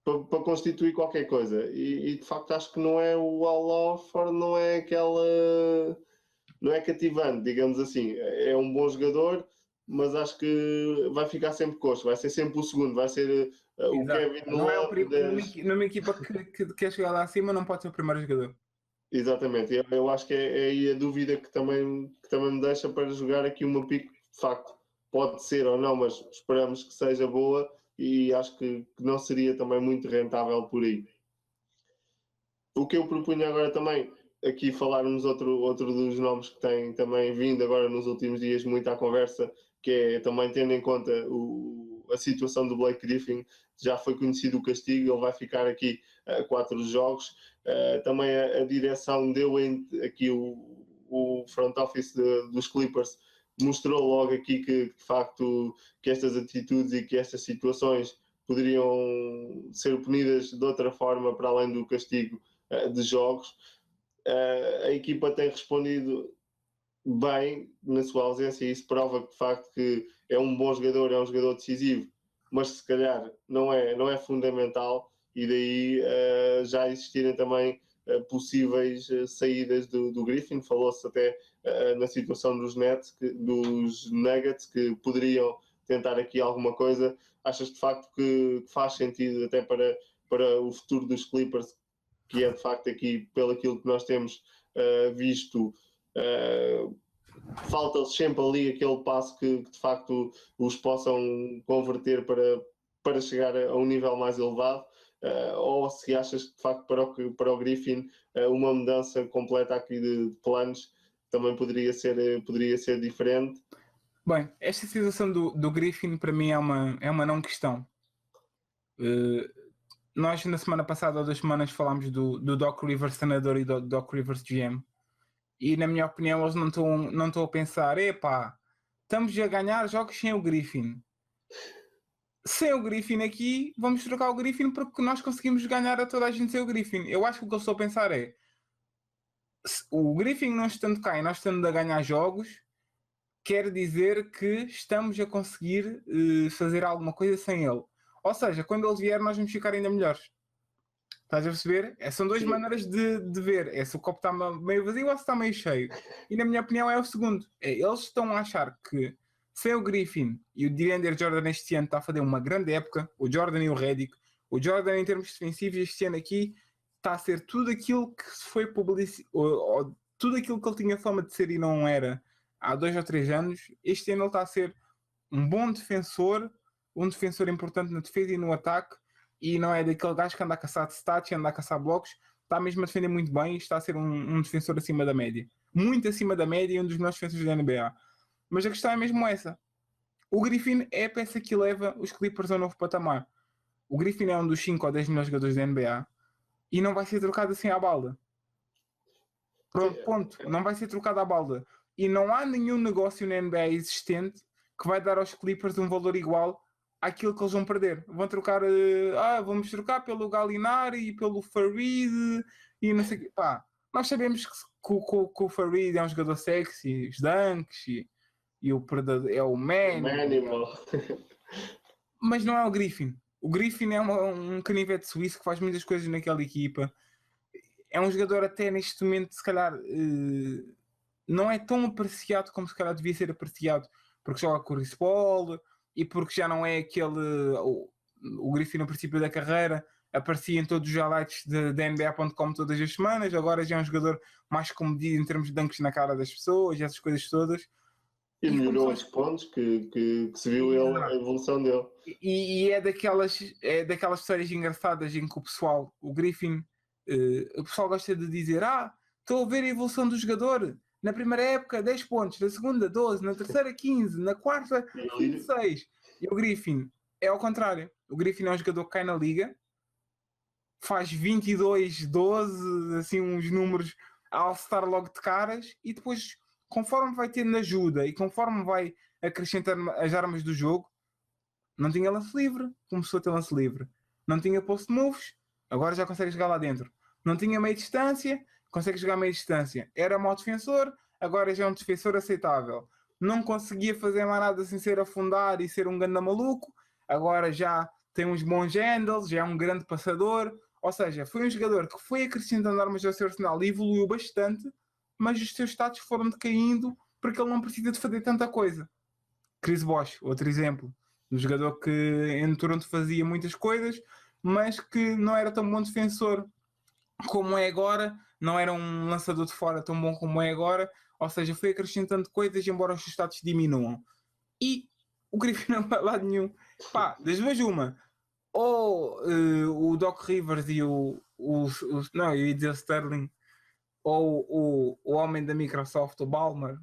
Para constituir qualquer coisa. E de facto acho que não é o Al Horford, não é aquela... Não é cativante, digamos assim. É um bom jogador, mas acho que vai ficar sempre coxo, vai ser sempre o segundo, vai ser o Kevin Love. Numa equipa que quer chegar lá acima, não pode ser o primeiro jogador. Exatamente, eu acho que é aí a dúvida que também me deixa para jogar aqui uma pique. De facto, pode ser ou não, mas esperamos que seja boa e acho que não seria também muito rentável por aí. O que eu propunha agora também, aqui falarmos outro dos nomes que tem também vindo agora nos últimos dias muito à conversa, que é também tendo em conta a situação do Blake Griffin. Já foi conhecido o castigo, ele vai ficar aqui 4 jogos. Também a direção deu aqui o front office dos Clippers mostrou logo aqui que de facto que estas atitudes e que estas situações poderiam ser punidas de outra forma para além do castigo de jogos. A equipa tem respondido bem na sua ausência e isso prova que de facto que é um bom jogador, é um jogador decisivo, mas se calhar não é fundamental, e daí já existirem também possíveis saídas do Griffin. Falou-se até na situação dos Nuggets que poderiam tentar aqui alguma coisa. Achas de facto que faz sentido até para o futuro dos Clippers, que é de facto aqui, pelo aquilo que nós temos visto, falta-lhes sempre ali aquele passo que de facto os possam converter para chegar a um nível mais elevado? Ou se achas que de facto para o Griffin uma mudança completa aqui de planos também poderia ser diferente? Bem, esta situação do Griffin para mim é uma não questão. Nós na semana passada ou 2 semanas falámos do Doc Rivers treinador e do Doc Rivers GM, e na minha opinião eles não estão a pensar, epá, estamos a ganhar jogos sem o Griffin. Sem o Griffin aqui, vamos trocar o Griffin porque nós conseguimos ganhar a toda a gente sem o Griffin. Eu acho que o que eu estou a pensar é, o Griffin não estando cá e nós estando a ganhar jogos, quer dizer que estamos a conseguir fazer alguma coisa sem ele. Ou seja, quando ele vier nós vamos ficar ainda melhores. Estás a perceber? São 2 maneiras de ver. É se o copo está meio vazio ou se está meio cheio. E na minha opinião é o segundo. Eles estão a achar que sem o Griffin e o DeAndre Jordan este ano está a fazer uma grande época, o Jordan e o Redick, o Jordan em termos defensivos este ano aqui está a ser tudo aquilo que se foi publicitado, tudo aquilo que ele tinha fama de ser e não era há 2 ou 3 anos. Este ano ele está a ser um bom defensor, um defensor importante na defesa e no ataque, e não é daquele gajo que anda a caçar stats, anda a caçar blocos, está mesmo a defender muito bem e está a ser um defensor acima da média, muito acima da média, e um dos melhores defensores da NBA. Mas a questão é mesmo essa. O Griffin é a peça que leva os Clippers a um novo patamar. O Griffin é um dos 5 ou 10 melhores jogadores da NBA e não vai ser trocado assim à balda. Pronto, ponto. Não vai ser trocado à balda. E não há nenhum negócio na NBA existente que vai dar aos Clippers um valor igual àquilo que eles vão perder. Vão trocar, vamos trocar pelo Gallinari e pelo Farid e não sei o quê. Pá, nós sabemos que o Farid é um jogador sexy, os dunks e o predador é o Manimal. Mas não é o Griffin. O Griffin é um canivete suíço que faz muitas coisas naquela equipa. É um jogador até neste momento, se calhar, não é tão apreciado como se calhar devia ser apreciado, porque joga com o Chris Paul e porque já não é aquele... O Griffin no princípio da carreira aparecia em todos os highlights da NBA.com todas as semanas, agora já é um jogador mais comedido em termos de dunks na cara das pessoas, essas coisas todas. E melhorou os pontos que se viu ele, a evolução dele. E é daquelas histórias engraçadas em que o Griffin, o pessoal gosta de dizer, estou a ver a evolução do jogador. Na primeira época 10 pontos, na segunda 12, na terceira 15, na quarta 26. E o Griffin é ao contrário. O Griffin é um jogador que cai na liga, faz 22, 12, assim uns números a all-star logo de caras, e depois, conforme vai tendo ajuda e conforme vai acrescentando as armas do jogo, não tinha lance livre, começou a ter lance livre. Não tinha post moves, agora já consegue jogar lá dentro. Não tinha meia distância, consegue jogar meia distância. Era mau defensor, agora já é um defensor aceitável. Não conseguia fazer mais nada sem ser afundar e ser um ganda maluco, agora já tem uns bons handles, já é um grande passador. Ou seja, foi um jogador que foi acrescentando armas ao seu arsenal e evoluiu bastante, mas os seus status foram decaindo porque ele não precisa de fazer tanta coisa. Chris Bosh, outro exemplo. Um jogador que em Toronto fazia muitas coisas, mas que não era tão bom defensor como é agora, não era um lançador de fora tão bom como é agora, ou seja, foi acrescentando coisas embora os seus status diminuam. E o Griffin não vai lá nenhum. Pá, das duas uma. Ou o Doc Rivers e não, eu ia dizer Sterling, ou o homem da Microsoft, o Ballmer,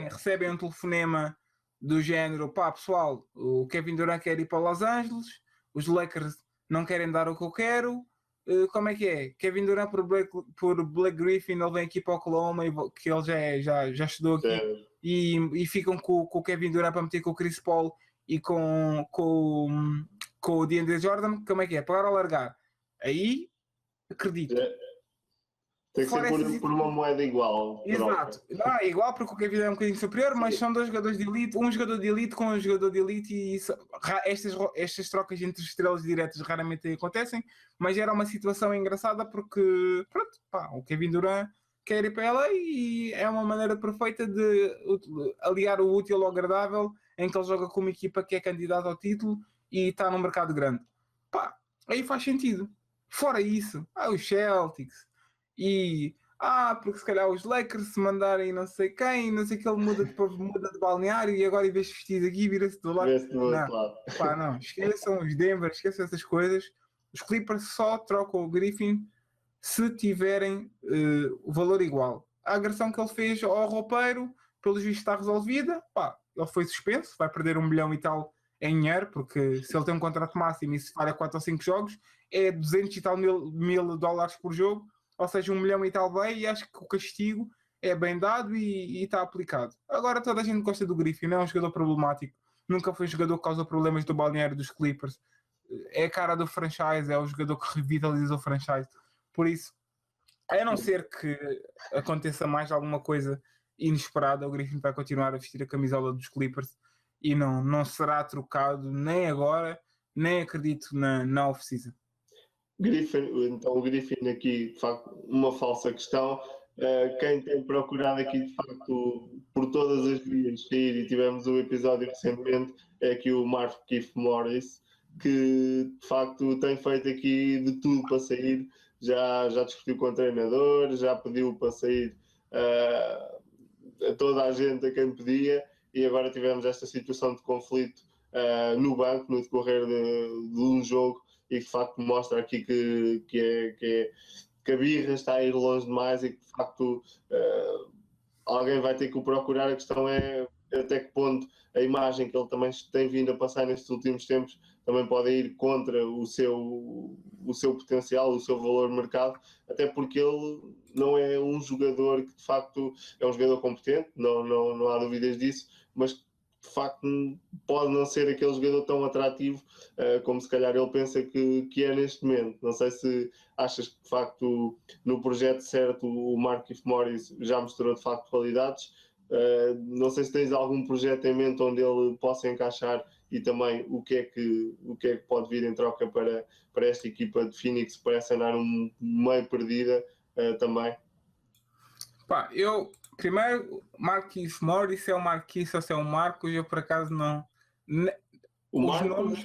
recebem um telefonema do género: pá, pessoal, o Kevin Durant quer ir para Los Angeles, os Lakers não querem dar o que eu quero, como é que é? Kevin Durant por Blake Griffin, ele vem aqui para Oklahoma, que ele já estudou aqui, e ficam com o Kevin Durant para meter com o Chris Paul e com o DeAndre Jordan, como é que é? Pagar ou largar? Aí, acredito. Tem que ser por uma moeda igual. Exato. Não é igual porque o Kevin é um bocadinho superior, mas são dois jogadores de elite, um jogador de elite com um jogador de elite, e estas trocas entre estrelas diretas raramente acontecem, mas era uma situação engraçada porque, pronto, pá, o Kevin Durant quer ir para ela e é uma maneira perfeita de aliar o útil ao agradável, em que ele joga com uma equipa que é candidata ao título e está no mercado grande. Pá, aí faz sentido. Fora isso, os Celtics e porque se calhar os Lakers se mandarem não sei quem, não sei que ele muda de balneário e agora em vez de vestir aqui vira-se do lado. Não, esqueçam os Denver, esqueçam essas coisas. Os Clippers só trocam o Griffin se tiverem o valor igual. A agressão que ele fez ao roupeiro, pelos vistos está resolvida. Pá, ele foi suspenso, vai perder 1 milhão e tal em dinheiro, porque se ele tem um contrato máximo e se falha 4 ou 5 jogos é 200 e tal mil dólares por jogo, ou seja, 1 milhão e tal bem, e acho que o castigo é bem dado e está aplicado. Agora toda a gente gosta do Griffin, não é um jogador problemático, nunca foi um jogador que causa problemas do balneário dos Clippers, é a cara do franchise, é o jogador que revitaliza o franchise. Por isso, a não ser que aconteça mais alguma coisa inesperada, o Griffin vai continuar a vestir a camisola dos Clippers e não será trocado nem agora, nem acredito na off-season. Então o Griffin aqui, de facto, uma falsa questão. Quem tem procurado aqui, de facto, por todas as vias sair, e tivemos um episódio recentemente, é aqui o Markieff Morris, que de facto tem feito aqui de tudo para sair. Já discutiu com o treinador, já pediu para sair a toda a gente, a quem pedia, e agora tivemos esta situação de conflito no banco, no decorrer de um jogo, e de facto mostra aqui que a birra está a ir longe demais e que de facto alguém vai ter que o procurar. A questão é até que ponto a imagem que ele também tem vindo a passar nestes últimos tempos também pode ir contra o seu potencial, o seu valor de mercado, até porque ele não é um jogador que de facto é um jogador competente, não há dúvidas disso, mas de facto pode não ser aquele jogador tão atrativo como se calhar ele pensa que é neste momento. Não sei se achas que de facto no projeto certo o Markieff Morris já mostrou de facto qualidades. Não sei se tens algum projeto em mente onde ele possa encaixar e também o que é que pode vir em troca para esta equipa de Phoenix, que parece andar meio perdida também. Pá, primeiro, Markieff Morris é o Marquinhos ou se é o Marcos, eu por acaso não. Os nomes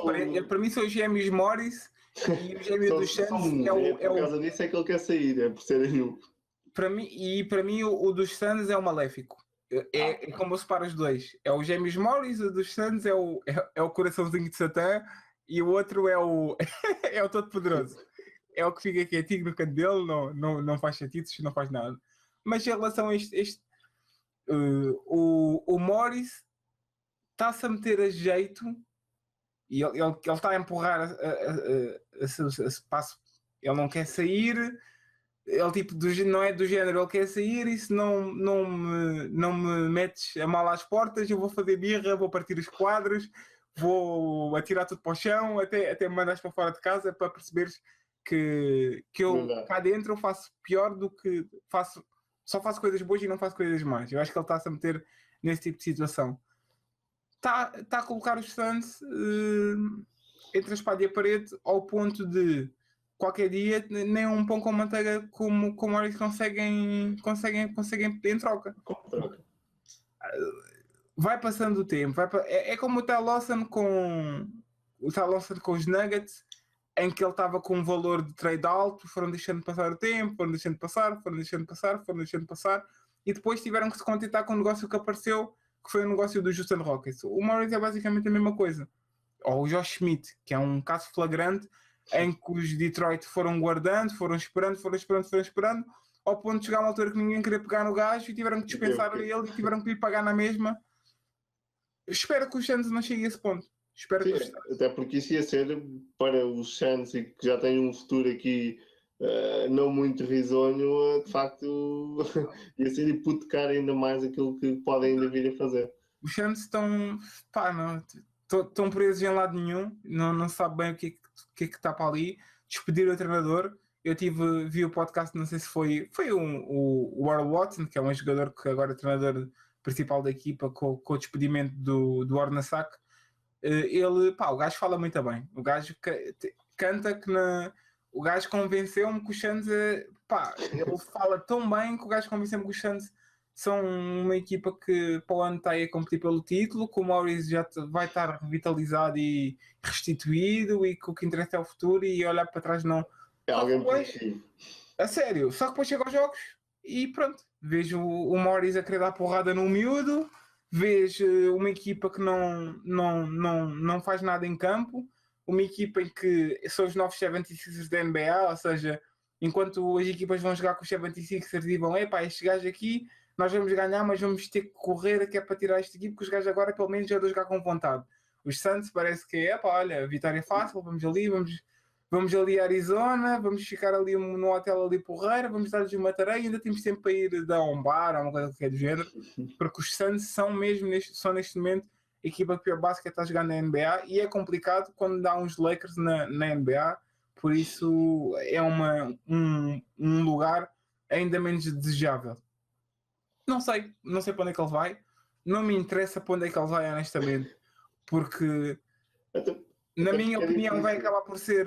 para mim são os gêmeos Morris e os gêmeos dos Suns por causa disso é que ele quer sair, é por serem um. Para mim o dos Suns é o Maléfico. É como eu separo os dois. É o gêmeos Morris, o dos Suns é o coraçãozinho de Satã e o outro é o é o Todo-Poderoso. É o que fica quietinho no canto dele, não faz chatices, não faz nada. Mas em relação a o Morris está-se a meter a jeito e ele está a empurrar esse passo. Ele não quer sair, ele tipo não é do género, ele quer sair e se não me metes a mala às portas, eu vou fazer birra, vou partir os quadros, vou atirar tudo para o chão, até me mandares para fora de casa para perceberes que eu cá dentro eu faço pior do que faço. Só faço coisas boas e não faço coisas más. Eu acho que ele está-se a meter nesse tipo de situação. Está a colocar os Suns entre a espada e a parede ao ponto de qualquer dia nem um pão com manteiga como o Morris conseguem em troca. Vai passando o tempo. É como o Ty Lawson com os Nuggets, em que ele estava com um valor de trade alto, foram deixando passar o tempo, foram deixando passar, e depois tiveram que se contentar com o negócio que apareceu, que foi o negócio do Houston Rockets. O Morris é basicamente a mesma coisa. Ou o Josh Smith, que é um caso flagrante em que os Detroit foram guardando, foram esperando, ao ponto de chegar a uma altura que ninguém queria pegar no gajo e tiveram que dispensar ele e tiveram que lhe pagar na mesma. Espero que os Suns não cheguem a esse ponto. Espero Sim, que até porque isso ia ser para os Suns e que já têm um futuro aqui não muito risonho, de facto ia ser hipotecar ainda mais aquilo que podem ainda vir a fazer. Os Suns estão presos em lado nenhum, não sabe bem o que é que está para ali. Despedir o treinador. Eu vi o podcast, não sei se foi o Earl Watson, que é um jogador que agora é treinador principal da equipa, com o despedimento do Hornacek. O gajo fala muito bem. O gajo canta que o gajo convenceu-me que os Suns ele fala tão bem que o gajo convenceu-me que os Suns são uma equipa que para o ano está aí a competir pelo título, que o Morris já vai estar revitalizado e restituído e que o que interessa é o futuro e olhar para trás não. É alguém positivo. A sério, só que depois chega aos jogos e pronto, vejo o Morris a querer dar porrada no miúdo, vejo uma equipa que não faz nada em campo, uma equipa em que são os novos 76ers da NBA, ou seja, enquanto as equipas vão jogar com os 76ers e vão, estes gajos aqui, nós vamos ganhar, mas vamos ter que correr que é para tirar este equipe, porque os gajos agora pelo menos já vão jogar com vontade. Os Suns parece que olha, vitória fácil, vamos ali a Arizona, vamos ficar ali no hotel ali porreira, vamos dar-lhes uma tarefa e ainda temos tempo para ir dar um bar ou uma coisa que é do género, porque os Suns são mesmo neste momento a equipa que pior basquete está a jogar na NBA e é complicado quando dá uns Lakers na NBA, por isso é um lugar ainda menos desejável. Não sei para onde é que ele vai, não me interessa para onde é que ele vai honestamente, porque na minha opinião vai acabar por ser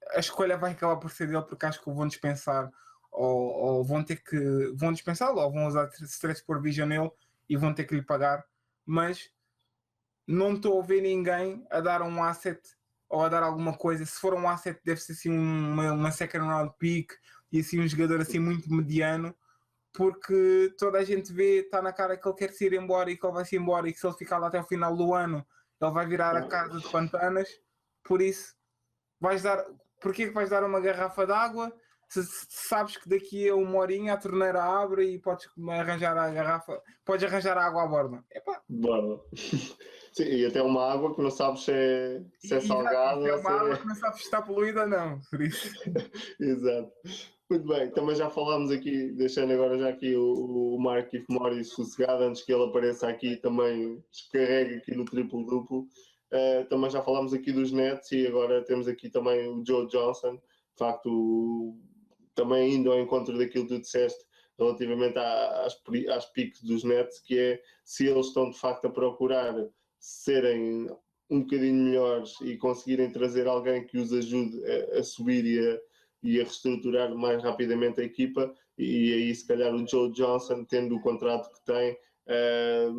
a escolha vai acabar por ser dele, porque acho que o vão dispensar ou vão dispensá-lo ou vão usar stress provision nele e vão ter que lhe pagar, mas não estou a ver ninguém a dar um asset ou a dar alguma coisa. Se for um asset deve ser assim uma second round pick e assim um jogador assim muito mediano, porque toda a gente vê, está na cara que ele quer se ir embora e que ele vai se embora e que se ele ficar lá até o final do ano ele vai virar a casa de pantanas. Por isso, porquê que vais dar uma garrafa de água se sabes que daqui a uma horinha a torneira abre e podes arranjar a garrafa, podes arranjar a água à borda? Borda. Sim, e até uma água que não sabes se é salgada. É uma água que não sabes se está poluída ou não, por isso. Exato. Muito bem, também já falámos aqui, deixando agora já aqui o Markieff Morris sossegado, antes que ele apareça aqui também descarregue aqui no triplo-duplo. Também já falámos aqui dos Nets e agora temos aqui também o Joe Johnson, de facto também indo ao encontro daquilo que tu disseste relativamente às piques dos Nets, que é se eles estão de facto a procurar serem um bocadinho melhores e conseguirem trazer alguém que os ajude a subir e a reestruturar mais rapidamente a equipa, e aí se calhar o Joe Johnson, tendo o contrato que tem,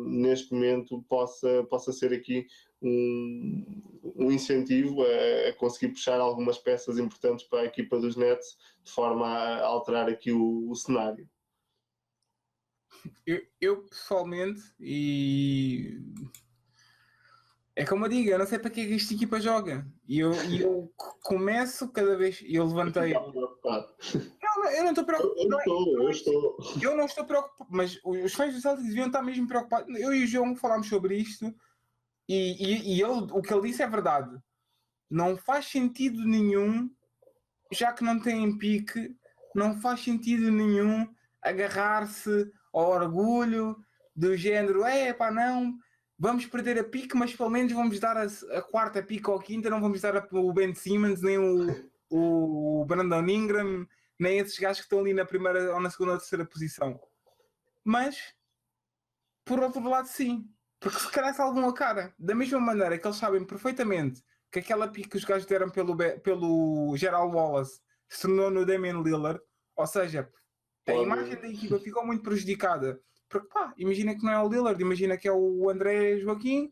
neste momento possa ser aqui um incentivo a conseguir puxar algumas peças importantes para a equipa dos Nets, de forma a alterar aqui o cenário. Eu pessoalmente, e é como eu digo, eu não sei para que é que esta equipa joga. E eu começo cada vez. Eu levantei. Eu não estou preocupado. Eu não estou preocupado. Mas os fãs do Celtics deviam estar mesmo preocupados. Eu e o João falámos sobre isto. E o que ele disse é verdade. Não faz sentido nenhum, já que não tem pique, não faz sentido nenhum agarrar-se ao orgulho do género, não. Vamos perder a pique, mas pelo menos vamos dar a quarta pique ou a quinta, não vamos dar o Ben Simmons, nem o Brandon Ingram, nem esses gajos que estão ali na primeira ou na segunda ou terceira posição. Mas, por outro lado, sim. Porque se calhar salvam a cara. Da mesma maneira que eles sabem perfeitamente que aquela pique que os gajos deram pelo Gerald Wallace se tornou no Damian Lillard, ou seja, a imagem da equipa ficou muito prejudicada. Porque imagina que não é o Lillard, imagina que é o André Joaquim,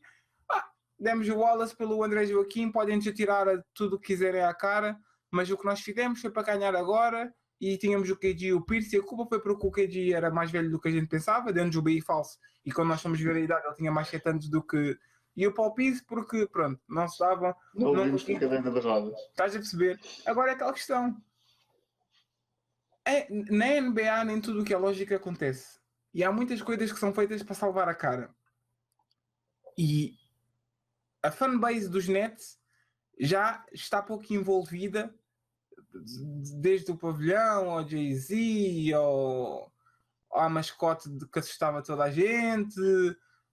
demos o Wallace pelo André Joaquim, podem já tirar tudo o que quiserem à cara, mas o que nós fizemos foi para ganhar agora, e tínhamos o KG e o Pierce, e a culpa foi porque o KG era mais velho do que a gente pensava, deu-nos o BI falso, e quando nós fomos ver a idade ele tinha mais 7 anos do que e o Paul Pierce porque, pronto, não se davam. Não vimos na cadeira das rodas. Estás a perceber? Agora é aquela questão. Na NBA nem tudo o que é lógico acontece. E há muitas coisas que são feitas para salvar a cara. E a fanbase dos Nets já está pouco envolvida, desde o pavilhão, ao Jay-Z, à mascote que assustava toda a gente,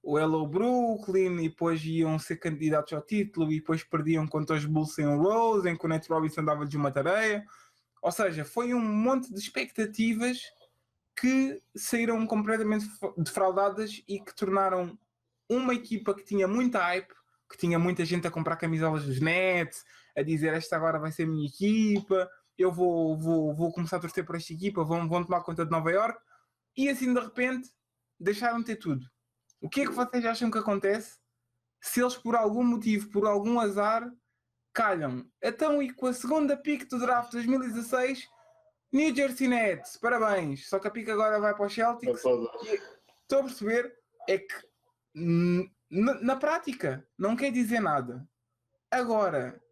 o Hello Brooklyn, e depois iam ser candidatos ao título e depois perdiam contra os Bulls sem o Rose, em que o Nate Robinson dava-lhes uma tarefa. Ou seja, foi um monte de expectativas que saíram completamente defraudadas e que tornaram uma equipa que tinha muita hype, que tinha muita gente a comprar camisolas dos Nets, a dizer esta agora vai ser a minha equipa, eu vou começar a torcer por esta equipa, vão tomar conta de Nova York, e assim de repente deixaram de ter tudo. O que é que vocês acham que acontece se eles por algum motivo, por algum azar, calham? Então, e com a segunda pick do draft 2016, New Jersey Nets, parabéns, só que a pick agora vai para os Celtics. Estou a perceber, é que na prática não quer dizer nada. Agora,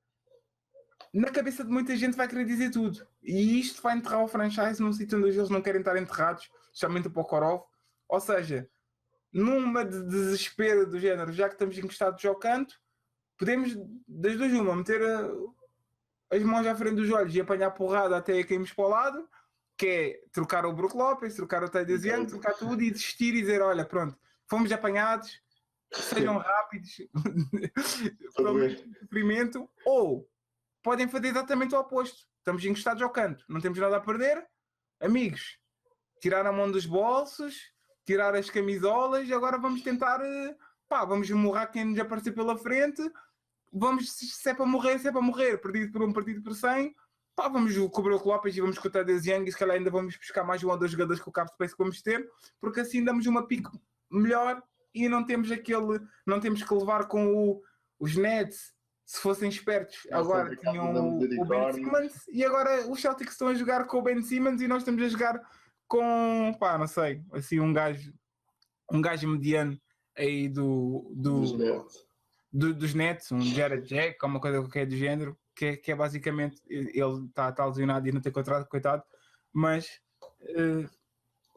na cabeça de muita gente vai querer dizer tudo, e isto vai enterrar o franchise num sítio onde eles não querem estar enterrados, especialmente o Pokorov. Ou seja, numa de desespero do género, já que estamos encostados ao canto, podemos, das duas uma, meter as mãos à frente dos olhos e apanhar porrada até cairmos para o lado, que é trocar o Brook Lopez, trocar o Tyus Young, trocar tudo e desistir e dizer, olha, pronto, fomos apanhados, sejam rápidos, sofrimento, ou podem fazer exatamente o oposto. Estamos encostados ao canto, não temos nada a perder, amigos, tirar a mão dos bolsos, tirar as camisolas, e agora vamos tentar, vamos morrar quem nos aparecer pela frente, vamos, se é para morrer, perdido por 1, perdido por 100, vamos cobrar o Lopes e vamos cortar Tyus Young, e se calhar ainda vamos buscar mais 1 ou 2 jogadores com o cap space que vamos ter, porque assim damos uma pique melhor e não temos que levar com os Nets. Se fossem espertos, agora tinham o Ben Simmons, e agora os Celtics estão a jogar com o Ben Simmons e nós estamos a jogar com, não sei, assim um gajo mediano aí dos Nets, um Jared Jack, uma coisa qualquer do género, que é basicamente, ele está lesionado e não tem contrato, coitado, mas...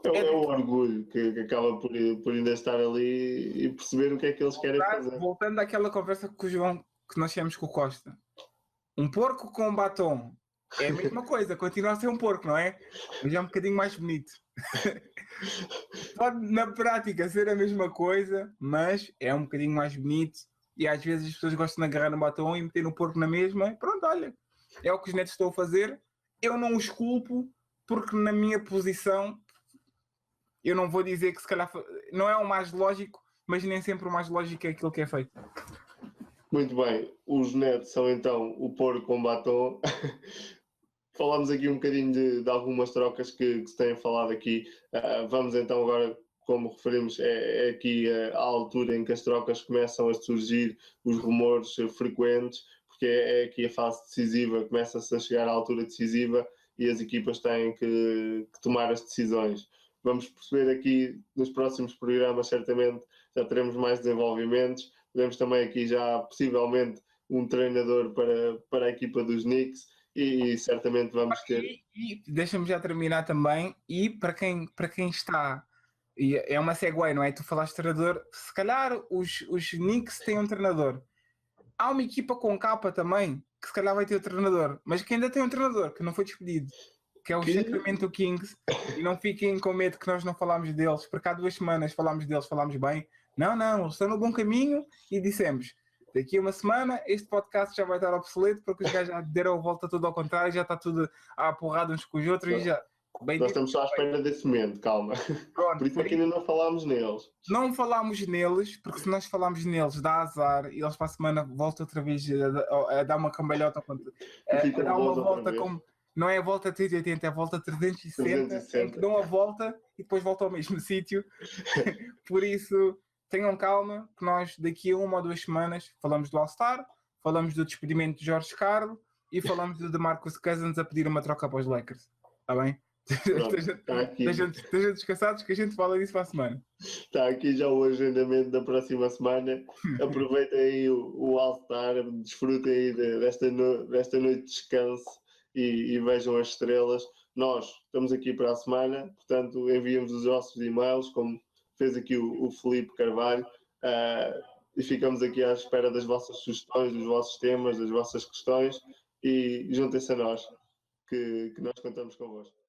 É o orgulho que acaba por ainda estar ali e perceber o que é que eles querem fazer. Voltando àquela conversa com o João, que nós tivemos com o Costa, um porco com batom é a mesma coisa, continua a ser um porco, não é? Mas é um bocadinho mais bonito. Pode na prática ser a mesma coisa, mas é um bocadinho mais bonito, e às vezes as pessoas gostam de agarrar no batom e meter no porco na mesma, e pronto, olha, é o que os Nets estão a fazer. Eu não os culpo, porque na minha posição eu não vou dizer que se calhar não é o mais lógico, mas nem sempre o mais lógico é aquilo que é feito. Muito bem, os Nets são então o porco com batom. Falámos aqui um bocadinho de algumas trocas que se têm falado aqui. Vamos então agora, como referimos, é aqui a altura em que as trocas começam a surgir, os rumores frequentes, porque é aqui a fase decisiva, começa-se a chegar à altura decisiva e as equipas têm que tomar as decisões. Vamos perceber aqui nos próximos programas, certamente já teremos mais desenvolvimentos. Teremos também aqui já possivelmente um treinador para a equipa dos Knicks e certamente vamos ter... E deixa-me já terminar também, e para quem está, e é uma segue, não é? Tu falaste treinador, se calhar os Knicks têm um treinador. Há uma equipa com capa também, que se calhar vai ter o treinador, mas que ainda tem um treinador, que não foi despedido, que é o Sacramento Kings, e não fiquem com medo que nós não falámos deles, porque há 2 semanas falámos deles, falámos bem. Não, eles estão no bom caminho e dissemos, daqui a uma semana este podcast já vai estar obsoleto, porque os gajos já deram a volta tudo ao contrário, já está tudo à porrada uns com os outros. E já... Nós estamos só à espera desse momento, calma. Pronto, por isso é que ainda não falámos neles. Não falámos neles, porque se nós falarmos neles dá azar e eles para a semana voltam outra vez a dar uma cambalhota, a dar uma volta como... Não é a volta 380, é a volta 360, em que dão a volta e depois voltam ao mesmo sítio. Por isso, tenham calma, que nós daqui a 1 ou 2 semanas falamos do All-Star, falamos do despedimento de Jorge Karl e falamos do DeMarcus Cousins a pedir uma troca para os Lakers. Está bem? Pronto, está aqui. Estejam descansados que a gente fala disso para a semana. Está aqui já o agendamento da próxima semana. Aproveitem aí o All-Star, desfrutem aí desta noite de descanso e vejam as estrelas. Nós estamos aqui para a semana, portanto enviamos os nossos e-mails, como fez aqui o Filipe Carvalho, e ficamos aqui à espera das vossas sugestões, dos vossos temas, das vossas questões, e juntem-se a nós, que nós contamos convosco.